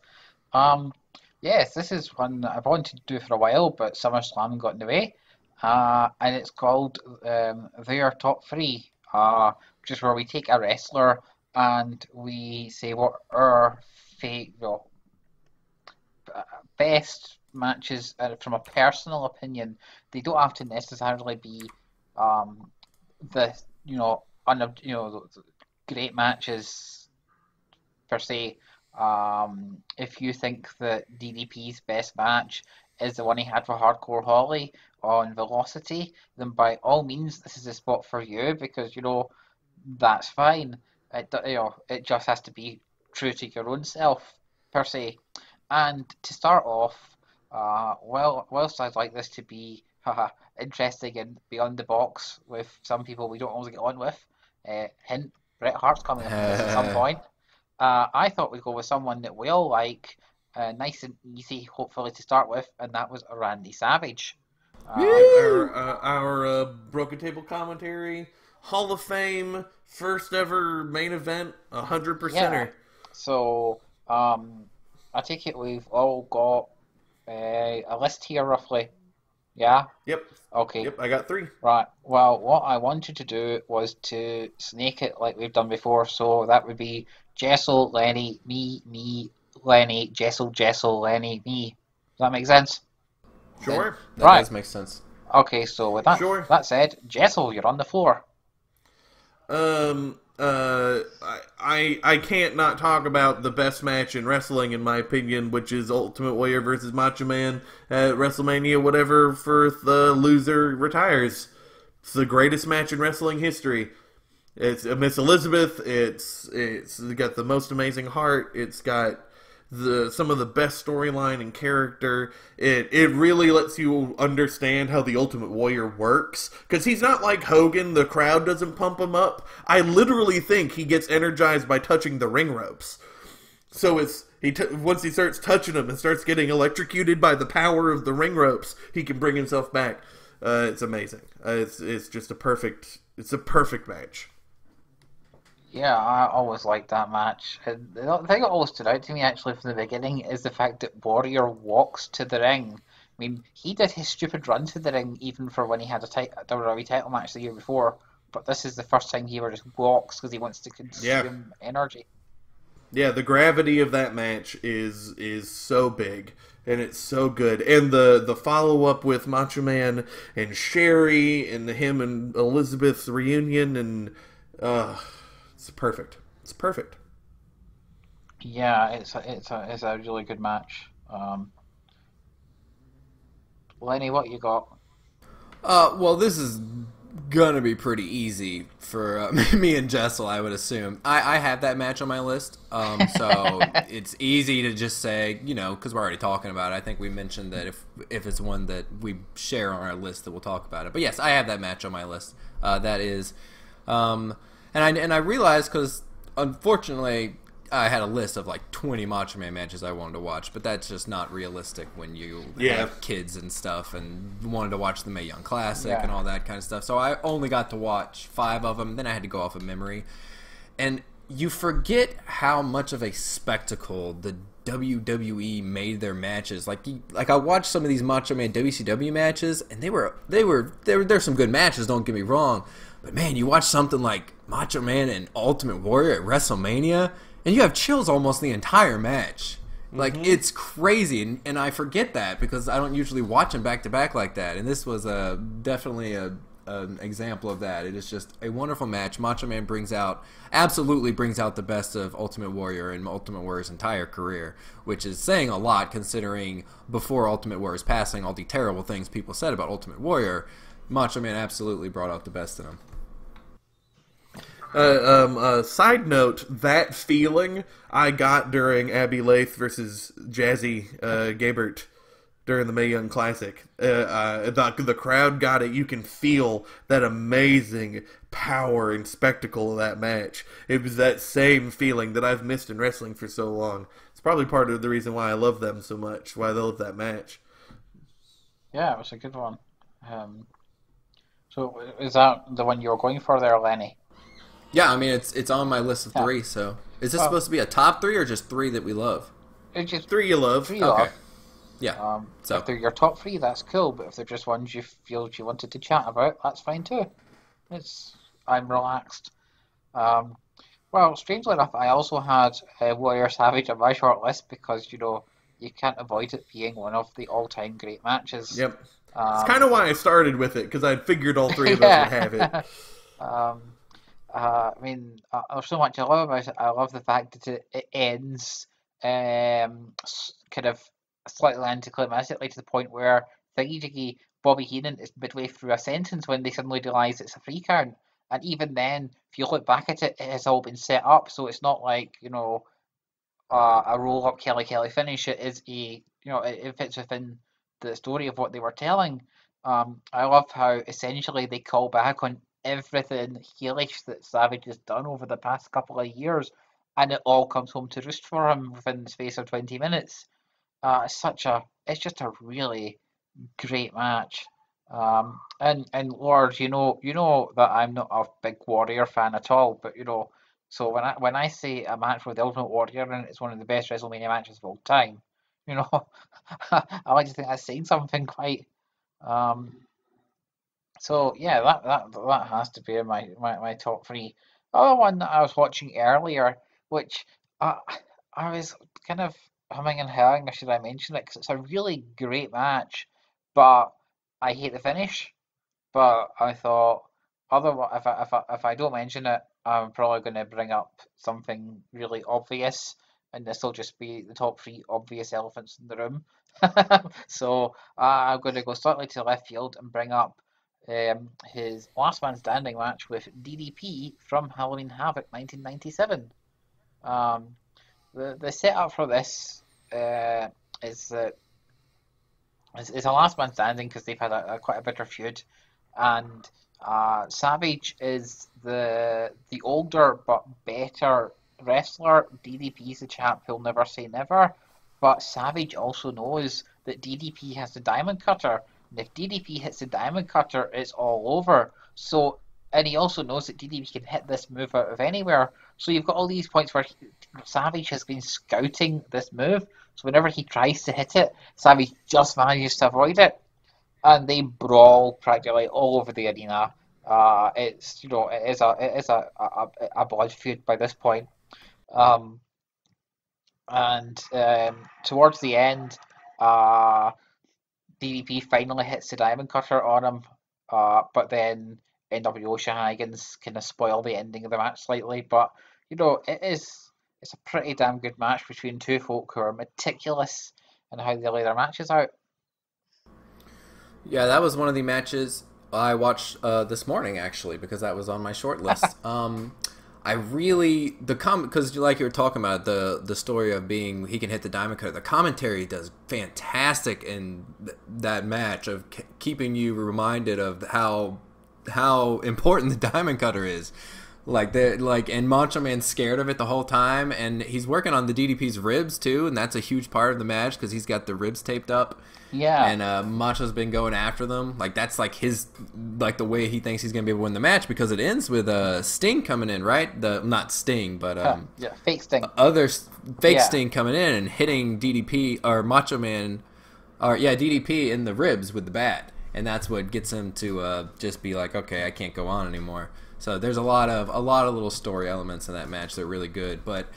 Yes, this is one that I've wanted to do for a while, but SummerSlam got in the way. And it's called Their Top 3. Which is where we take a wrestler and we say what our best matches from a personal opinion. They don't have to necessarily be the great matches per se. If you think that DDP's best match is the one he had for Hardcore Holly on Velocity, then by all means this is a spot for you, because that's fine. It just has to be true to your own self per se. And to start off, whilst I'd like this to be interesting and beyond the box with some people we don't always get on with, hint, Bret Hart's coming up at some point. I thought we'd go with someone that we all like, nice and easy, hopefully, to start with, and that was Randy Savage. Our Broken Table Commentary, Hall of Fame, first ever main event, 100%er. Yeah. So, I take it we've all got a list here, roughly. Yeah? Yep. Okay. Yep, I got 3. Right. Well, what I wanted to do was to snake it like we've done before. So that would be Jessel, Lenny, me, Lenny, Jessel, Lenny, me. Does that make sense? Sure. That right. does make sense. Okay, so with that said, Jessel, you're on the floor. I can't not talk about the best match in wrestling, in my opinion, which is Ultimate Warrior versus Macho Man at WrestleMania, whatever, for the loser retires. It's the greatest match in wrestling history. It's Miss Elizabeth. It's got the most amazing heart. It's got some of the best storyline and character. It really lets you understand how the Ultimate Warrior works, because he's not like Hogan. The crowd doesn't pump him up. I literally think he gets energized by touching the ring ropes. So once he starts touching them and starts getting electrocuted by the power of the ring ropes, he can bring himself back. It's amazing. It's just a perfect match. Yeah, I always liked that match. And the thing that always stood out to me, actually, from the beginning is the fact that Warrior walks to the ring. I mean, he did his stupid run to the ring even for when he had a WWE title match the year before, but this is the first time he ever just walks because he wants to consume energy. Yeah, the gravity of that match is so big, and it's so good. And the follow-up with Macho Man and Sherry and him and Elizabeth's reunion, and it's perfect. It's perfect. Yeah, it's a really good match. Lenny, what you got? Well, this is gonna be pretty easy for me and Jessel, I would assume. I have that match on my list, so it's easy to just say, because we're already talking about it. I think we mentioned that if it's one that we share on our list, that we'll talk about it. But yes, I have that match on my list. That is, and I realized, because unfortunately I had a list of like 20 Macho Man matches I wanted to watch, but that's just not realistic when you have kids and stuff and wanted to watch the Mae Young Classic and all that kind of stuff. So I only got to watch 5 of them, then I had to go off of memory. And you forget how much of a spectacle the WWE made their matches. Like I watched some of these Macho Man WCW matches, and there's some good matches, don't get me wrong. But man, you watch something like Macho Man and Ultimate Warrior at WrestleMania, and you have chills almost the entire match. Like, it's crazy, and I forget that because I don't usually watch them back-to-back like that. And this was definitely an example of that. It is just a wonderful match. Macho Man absolutely brings out the best of Ultimate Warrior and Ultimate Warrior's entire career, which is saying a lot considering before Ultimate Warrior's passing, all the terrible things people said about Ultimate Warrior, Macho Man absolutely brought out the best in him. Side note, that feeling I got during Abby Lath versus Jazzy Gabert during the Mae Young Classic. The crowd got it. You can feel that amazing power and spectacle of that match. It was that same feeling that I've missed in wrestling for so long. It's probably part of the reason why I love them so much, why I love that match. Yeah, it was a good one. So is that the one you were going for there, Lenny? Yeah, I mean, it's on my list of 3, so... Is this supposed to be a top 3 or just 3 that we love? It's just 3 you love. 3 you love. Yeah. So if they're your top 3, that's cool, but if they're just ones you feel you wanted to chat about, that's fine too. I'm relaxed. Well, strangely enough, I also had Warrior Savage on my short list because, you can't avoid it being one of the all-time great matches. Yep. It's kind of why I started with it, because I figured all 3 of us would have it. I mean, there's so much I love about it. I love the fact that it ends kind of slightly anticlimactically to the point where Thingy Bobby Heenan is midway through a sentence when they suddenly realise it's a free count. And even then, if you look back at it, it has all been set up, so it's not like, a roll-up Kelly finish. It is it fits within the story of what they were telling. I love how essentially they call back on everything heelish that Savage has done over the past couple of years, and it all comes home to roost for him within the space of 20 minutes. It's just a really great match. And Lord, you know that I'm not a big Warrior fan at all, but so when I say a match with the Ultimate Warrior and it's one of the best WrestleMania matches of all time, I like to think that's saying something quite. So yeah, that has to be in my top 3. The other one that I was watching earlier, which I was kind of humming and hawing, or should I mention it? Because it's a really great match, but I hate the finish. But I thought, otherwise, if I don't mention it, I'm probably going to bring up something really obvious, and this will just be the top 3 obvious elephants in the room. So I'm going to go slightly to left field and bring up his Last Man Standing match with DDP from Halloween Havoc 1997. The setup for this is that it's a Last Man Standing because they've had quite a bitter feud, and Savage is the older but better wrestler. DDP's the champ who'll never say never, but Savage also knows that DDP has the diamond cutter, and if DDP hits the diamond cutter, it's all over. So, and he also knows that DDP can hit this move out of anywhere. So you've got all these points where Savage has been scouting this move. So whenever he tries to hit it, Savage just manages to avoid it, and they brawl practically all over the arena. It is a blood feud by this point. And towards the end, DDP finally hits the diamond cutter on him, but then NWO shenanigans kind of spoil the ending of the match slightly. But it's a pretty damn good match between two folk who are meticulous in how they lay their matches out. Yeah, that was one of the matches. I watched this morning actually because that was on my short list. I really because like you were talking about the story of being he can hit the diamond cutter. The commentary does fantastic in that match of keeping you reminded of how important the diamond cutter is. And Macho Man's scared of it the whole time, and he's working on the DDP's ribs too, and that's a huge part of the match because he's got the ribs taped up. Yeah. And Macho's been going after them. Like that's like his the way he thinks he's gonna be able to win the match because it ends with Sting coming in, right? Not Sting, but fake Sting. Sting coming in and hitting DDP or Macho Man, DDP in the ribs with the bat, and that's what gets him to just be like, okay, I can't go on anymore. So there's a lot of little story elements in that match that are really good, but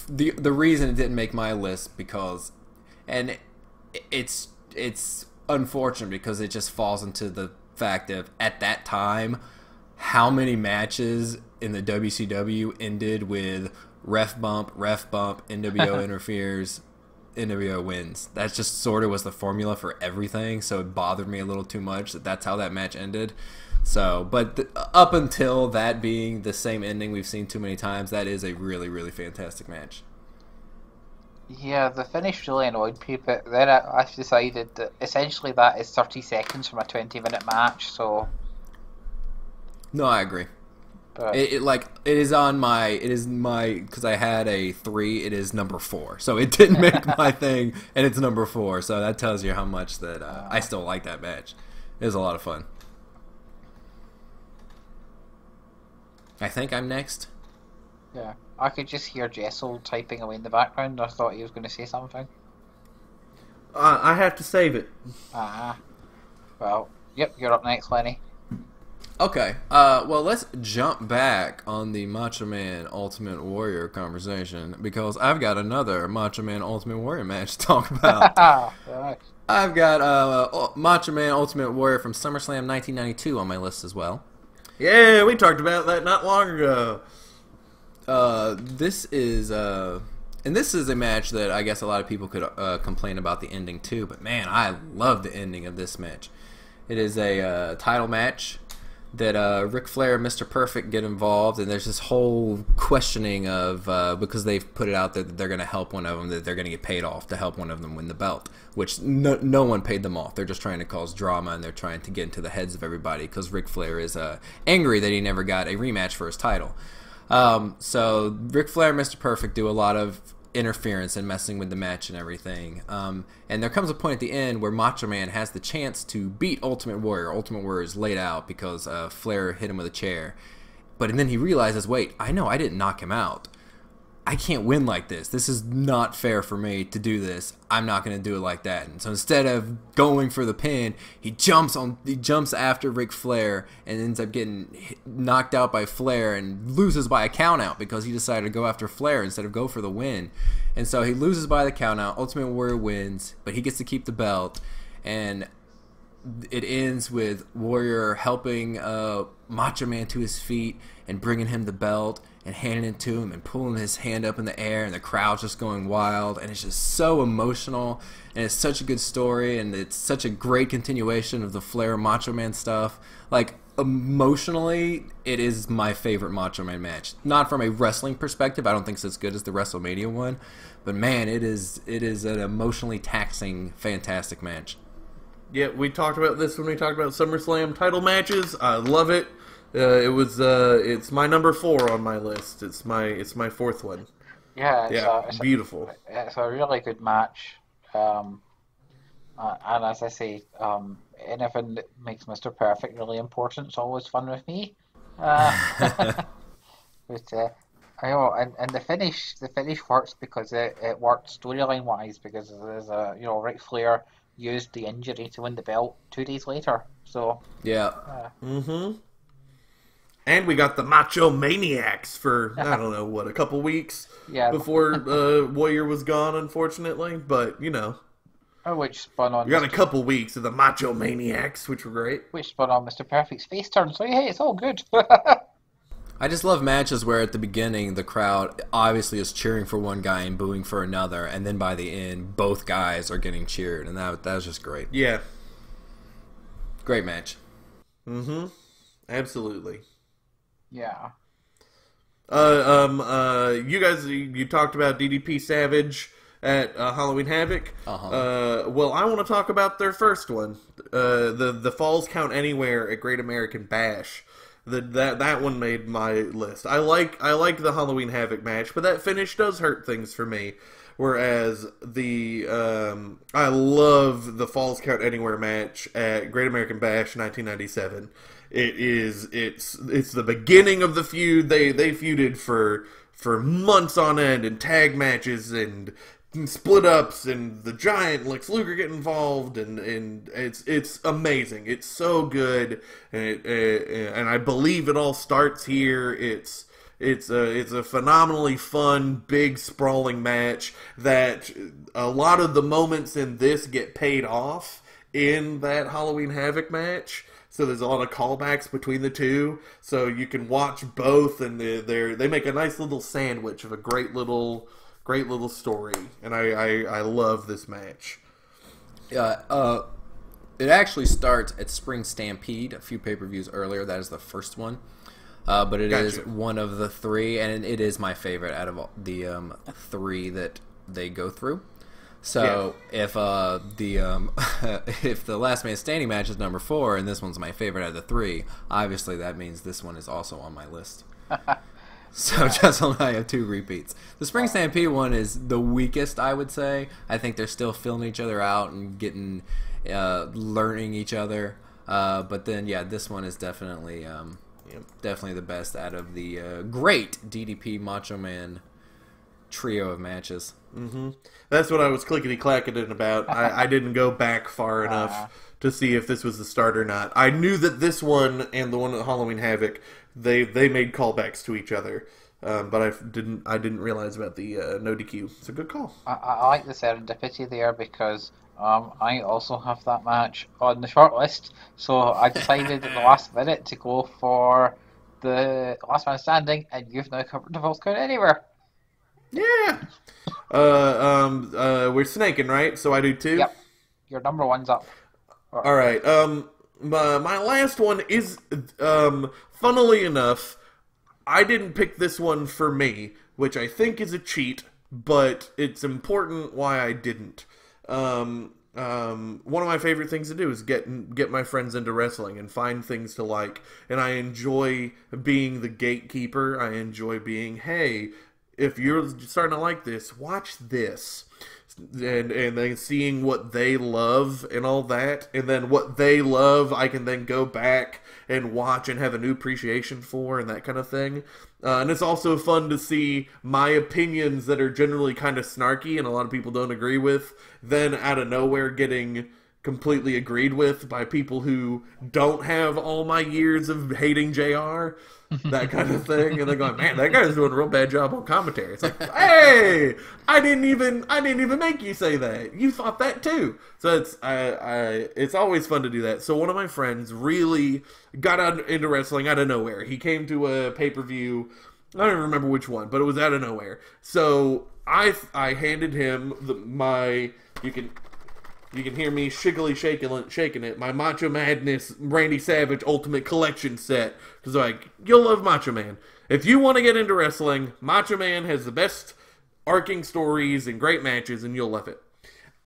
the reason it didn't make my list because it's unfortunate because it just falls into the fact of at that time how many matches in the WCW ended with ref bump, NWO interferes, NWO wins. That just sort of was the formula for everything, so it bothered me a little too much that's how that match ended. So, but up until that being the same ending we've seen too many times, that is a really, really fantastic match. Yeah, the finish really annoyed me, but then I decided that essentially that is 30 seconds from a 20-minute match, so... No, I agree. But... It is my, because I had a 3, it is number 4. So it didn't make my thing, and it's number 4, so that tells you how much that I still like that match. It was a lot of fun. I think I'm next. Yeah, I could just hear Jessel typing away in the background. I thought he was going to say something. I have to save it. Well, yep, you're up next, Lenny. Okay, well, let's jump back on the Macho Man Ultimate Warrior conversation because I've got another Macho Man Ultimate Warrior match to talk about. Right. I've got Macho Man Ultimate Warrior from SummerSlam 1992 on my list as well. Yeah, we talked about that not long ago. This is a match that I guess a lot of people could complain about the ending too, but man, I love the ending of this match. It is a title match that Ric Flair and Mr. Perfect get involved, and there's this whole questioning of because they've put it out there that they're going to help one of them, that they're going to get paid off to help one of them win the belt, which no one paid them off. They're just trying to cause drama, and they're trying to get into the heads of everybody because Ric Flair is angry that he never got a rematch for his title. So Ric Flair and Mr. Perfect do a lot of interference and messing with the match and everything. And there comes a point at the end where Macho Man has the chance to beat Ultimate Warrior. Ultimate Warrior is laid out because Flair hit him with a chair. But then he realizes, wait, I didn't knock him out. I can't win like this. This is not fair for me to do this. I'm not going to do it like that. And so instead of going for the pin, he jumps after Ric Flair and ends up getting knocked out by Flair and loses by a count out because he decided to go after Flair instead of go for the win. And so he loses by the count out. Ultimate Warrior wins, but he gets to keep the belt. And it ends with Warrior helping Macho Man to his feet and bringing him the belt and handing it to him and pulling his hand up in the air, and the crowd's just going wild, and it's just so emotional, and it's such a good story, and it's such a great continuation of the Flair Macho Man stuff. Like, emotionally, it is my favorite Macho Man match. Not from a wrestling perspective, I don't think it's as good as the WrestleMania one, but man, it is an emotionally taxing, fantastic match. Yeah, we talked about this when we talked about SummerSlam title matches. I love it. It's my number 4 on my list. It's my fourth one. Yeah, it's beautiful. It's a really good match. And as I say, anything that makes Mr. Perfect really important is always fun with me. But I know, and the finish works because it worked storyline wise because there's Ric Flair used the injury to win the belt 2 days later. So yeah. And we got the Macho Maniacs for, I don't know, a couple weeks before Warrior was gone, unfortunately. But, which spun on... You got a couple weeks of the Macho Maniacs, which were great. Which spun on Mr. Perfect's face turn, so hey, it's all good. I just love matches where at the beginning the crowd obviously is cheering for one guy and booing for another, and then by the end, both guys are getting cheered, and that was just great. Yeah. Great match. Mm-hmm. Absolutely. Yeah. You guys, you talked about DDP Savage at Halloween Havoc. Well, I want to talk about their first one, the Falls Count Anywhere at Great American Bash. That one made my list. I like the Halloween Havoc match, but that finish does hurt things for me. Whereas I love the Falls Count Anywhere match at Great American Bash 1997. It's the beginning of the feud. They feuded for months on end, and tag matches and split ups, and the Giant Lex Luger get involved, and it's amazing. It's so good, and I believe it all starts here. It's a phenomenally fun, big, sprawling match that a lot of the moments in this get paid off in that Halloween Havoc match. So there's a lot of callbacks between the two, so you can watch both, and they make a nice little sandwich of a great little story, and I love this match. Yeah, it actually starts at Spring Stampede, a few pay-per-views earlier. That is the first one, but it is one of the three, and it is my favorite out of the three that they go through. So if if the Last Man Standing match is number 4 and this one's my favorite out of the 3, obviously that means this one is also on my list. So Jessel and I have 2 repeats. The Spring Stampede one is the weakest, I would say. I think they're still filling each other out and getting learning each other. But then this one is definitely the best out of the great DDP Macho Man trio of matches. Mm-hmm. That's what I was clickety-clacking about. I didn't go back far enough to see if this was the start or not. I knew that this one and the one at Halloween Havoc, they made callbacks to each other, but I didn't realize about the no DQ. It's a good call. I like the serendipity there because I also have that match on the short list, so I decided at the last minute to go for the Last Man Standing, and you've now covered the Falls Count Anywhere. Yeah. We're snaking, right? So I do 2? Yep. Your number 1's up. All right. My last one is, funnily enough, I didn't pick this one for me, which I think is a cheat, but it's important why I didn't. One of my favorite things to do is get my friends into wrestling and find things to like, and I enjoy being the gatekeeper. I enjoy being, hey, if you're starting to like this, watch this. And then seeing what they love and all that. And then what they love, I can then go back and watch and have a new appreciation for and that kind of thing. And it's also fun to see my opinions that are generally kind of snarky and a lot of people don't agree with, then out of nowhere getting completely agreed with by people who don't have all my years of hating JR. That kind of thing, and they're going, man, that guy's doing a real bad job on commentary. It's like, hey, I didn't even make you say that. You thought that too. So it's always fun to do that. So one of my friends really got into wrestling out of nowhere. He came to a pay-per-view. I don't even remember which one, but it was out of nowhere. So I handed him you can hear me shiggly shaking it. My Macho Madness Randy Savage Ultimate Collection set. Because like, you'll love Macho Man. If you want to get into wrestling, Macho Man has the best arcing stories and great matches, and you'll love it.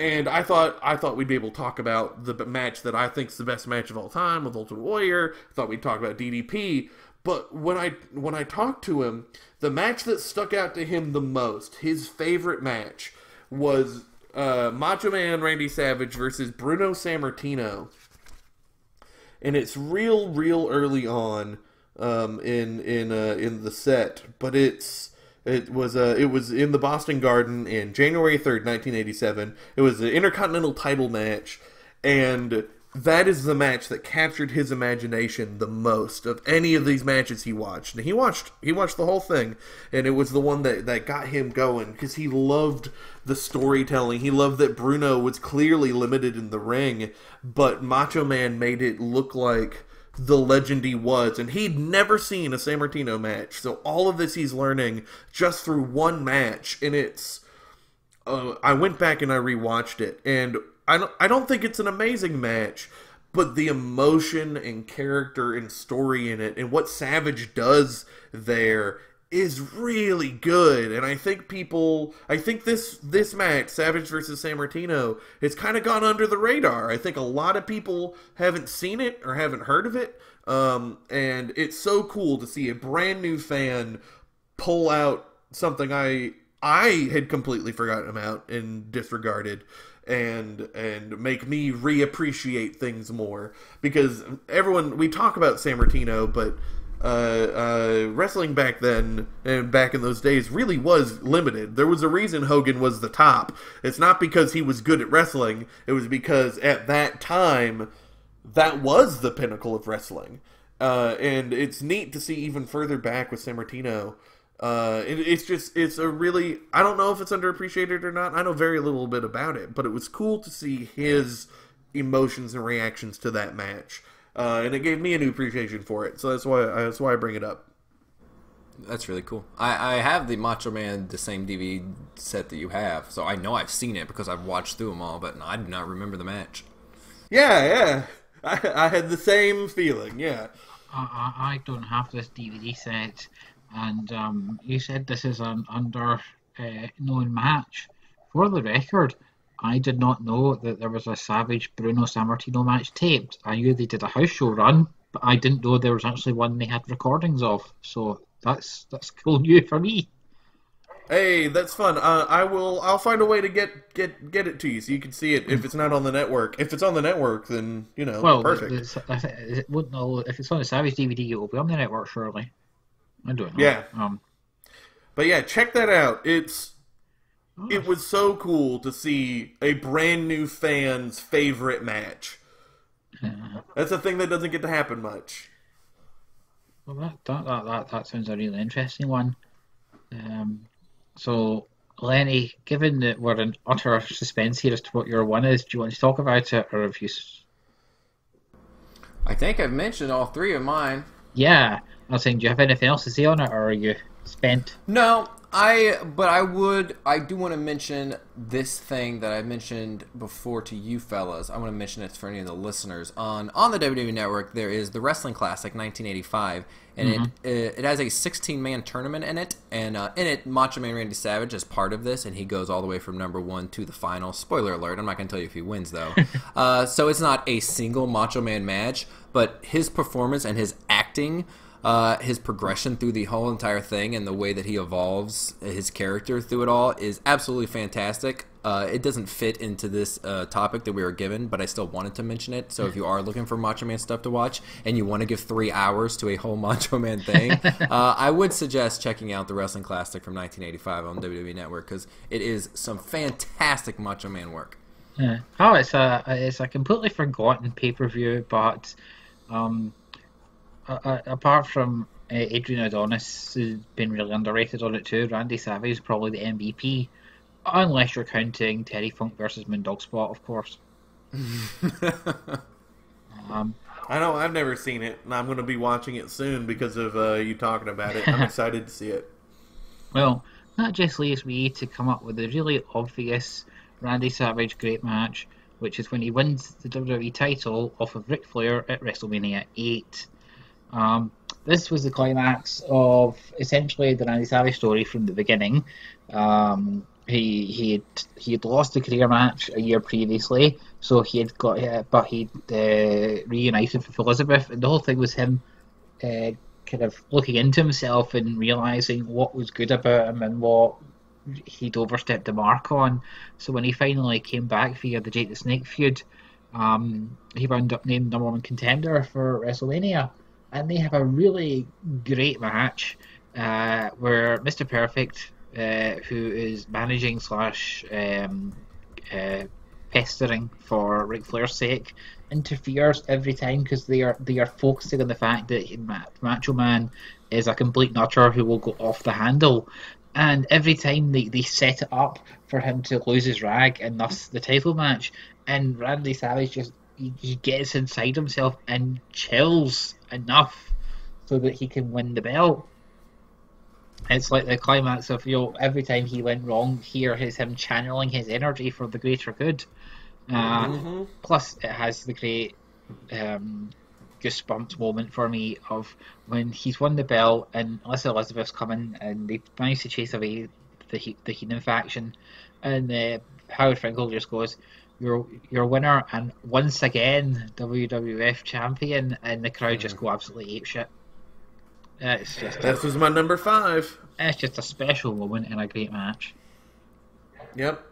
And I thought we'd be able to talk about the match that I think is the best match of all time with Ultimate Warrior. I thought we'd talk about DDP. But when I talked to him, the match that stuck out to him the most, his favorite match, was Macho Man Randy Savage versus Bruno Sammartino, and it's real early on in the set, but it was in the Boston Garden in January 3rd, 1987. It was an Intercontinental title match, and that is the match that captured his imagination the most of any of these matches he watched. And he watched the whole thing, and it was the one that got him going because he loved the storytelling. He loved that Bruno was clearly limited in the ring, but Macho Man made it look like the legend he was, and he'd never seen a Sammartino match. So all of this he's learning just through one match, and it's I went back and I rewatched it, and I don't think it's an amazing match, but the emotion and character and story in it and what Savage does there is really good. And I think this match, Savage versus Sammartino, has kind of gone under the radar. I think a lot of people haven't seen it or haven't heard of it. And it's so cool to see a brand new fan pull out something I had completely forgotten about and disregarded, and make me reappreciate things more. Because we talk about Sammartino, but wrestling back then and back in those days really was limited. There was a reason Hogan was the top. It's not because he was good at wrestling. It was because at that time, that was the pinnacle of wrestling. And it's neat to see even further back with Sammartino. It's a really, I don't know if it's underappreciated or not. I know very little bit about it, but it was cool to see his emotions and reactions to that match. And it gave me a new appreciation for it. So that's why I bring it up. That's really cool. I have the Macho Man, the same DVD set that you have, so I know I've seen it because I've watched through them all, but I do not remember the match. Yeah. I had the same feeling, yeah. I don't have this DVD set, and you said this is an known match. For the record, I did not know that there was a Savage Bruno Sammartino match taped. I knew they did a house show run, but I didn't know there was actually one they had recordings of. So that's cool news for me. Hey, that's fun. I'll find a way to get it to you so you can see it if it's not on the network. If it's on the network, then perfect. If it's on the Savage DVD, it will be on the network surely. I don't know. Yeah. But yeah, check that out. It was so cool to see a brand new fan's favorite match. That's a thing that doesn't get to happen much. Well, that sounds a really interesting one. So, Lenny, given that we're in utter suspense here as to what your one is, do you want to talk about it, or have you? I think I've mentioned all three of mine. Yeah, I was saying, do you have anything else to say on it, or are you spent? No, I do want to mention this thing that I mentioned before to you fellas. I want to mention it for any of the listeners. On the WWE Network, there is the Wrestling Classic 1985, and it has a 16-man tournament in it, and in it, Macho Man Randy Savage is part of this, and he goes all the way from number 1 to the final. Spoiler alert, I'm not going to tell you if he wins, though. So it's not a single Macho Man match, but his performance and his acting, his progression through the whole entire thing and the way that he evolves his character through it all is absolutely fantastic. It doesn't fit into this topic that we were given, but I still wanted to mention it. So if you are looking for Macho Man stuff to watch and you want to give 3 hours to a whole Macho Man thing, I would suggest checking out the Wrestling Classic from 1985 on WWE Network, because it is some fantastic Macho Man work. Yeah. Oh, it's a completely forgotten pay-per-view, but apart from Adrian Adonis, who's been really underrated on it too, Randy Savage is probably the MVP, unless you're counting Terry Funk versus Moondog Spot, of course. I know, I've never seen it, and I'm going to be watching it soon because of you talking about it. I'm excited to see it. Well, that just leaves me to come up with a really obvious Randy Savage great match, which is when he wins the WWE title off of Ric Flair at WrestleMania 8. This was the climax of essentially the Randy Savage story from the beginning. He had lost the career match a year previously, so he had but he reunited with Elizabeth, and the whole thing was him kind of looking into himself and realizing what was good about him and what he'd overstepped the mark on. So when he finally came back via the Jake the Snake feud, he wound up named number 1 contender for WrestleMania. And they have a really great match where Mr. Perfect, who is managing / pestering for Ric Flair's sake, interferes every time because they are focusing on the fact that Macho Man is a complete nutter who will go off the handle. And every time they set it up for him to lose his rag and thus the title match, and Randy Savage just he gets inside himself and chills enough so that he can win the belt. It's like the climax of, every time he went wrong, here is him channeling his energy for the greater good. Plus, it has the great goosebumps moment for me of when he's won the belt and Elizabeth's coming and they manage to chase away the Heenan faction, and Howard Finkel just goes, "Your winner and once again WWF champion," and the crowd just go absolutely apeshit. It's just This was my number 5. it's just a special moment in a great match. Yep.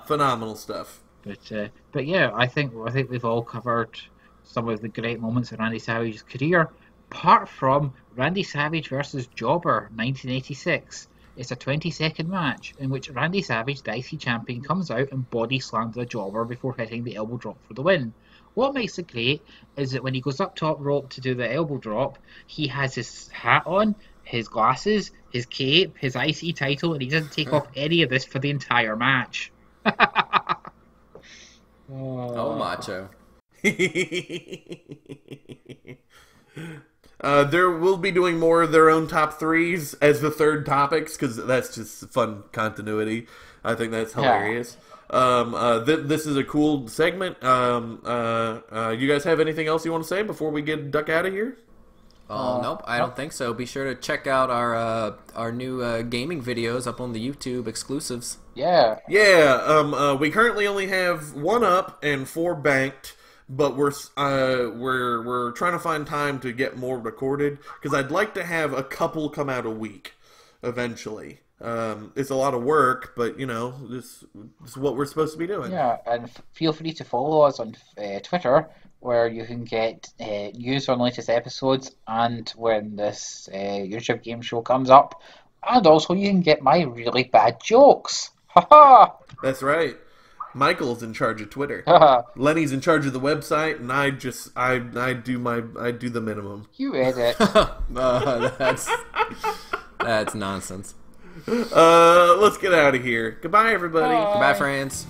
Phenomenal stuff. But yeah, I think we've all covered some of the great moments in Randy Savage's career, apart from Randy Savage versus Jobber 1986. It's a 20-second match in which Randy Savage, the IC champion, comes out and body slams the Jobber before hitting the elbow drop for the win. What makes it great is that when he goes up top rope to do the elbow drop, he has his hat on, his glasses, his cape, his IC title, and he doesn't take off any of this for the entire match. Oh, macho. There will be doing more of their own top 3s as the third topics, because that's just fun continuity. I think that's hilarious. This is a cool segment. You guys have anything else you want to say before we get duck out of here? Nope, I don't think so. Be sure to check out our new gaming videos up on the YouTube exclusives. Yeah. Yeah. We currently only have 1 up and 4 banked, but we're trying to find time to get more recorded, because I'd like to have a couple come out a week eventually. It's a lot of work, but this is what we're supposed to be doing. Yeah, and feel free to follow us on Twitter, where you can get news on latest episodes and when this YouTube game show comes up, and also you can get my really bad jokes. Haha. That's right. Michael's in charge of Twitter. Haha. Lenny's in charge of the website, and I do the minimum. You edit. That's nonsense. Let's get out of here. Goodbye, everybody. Bye. Goodbye, friends.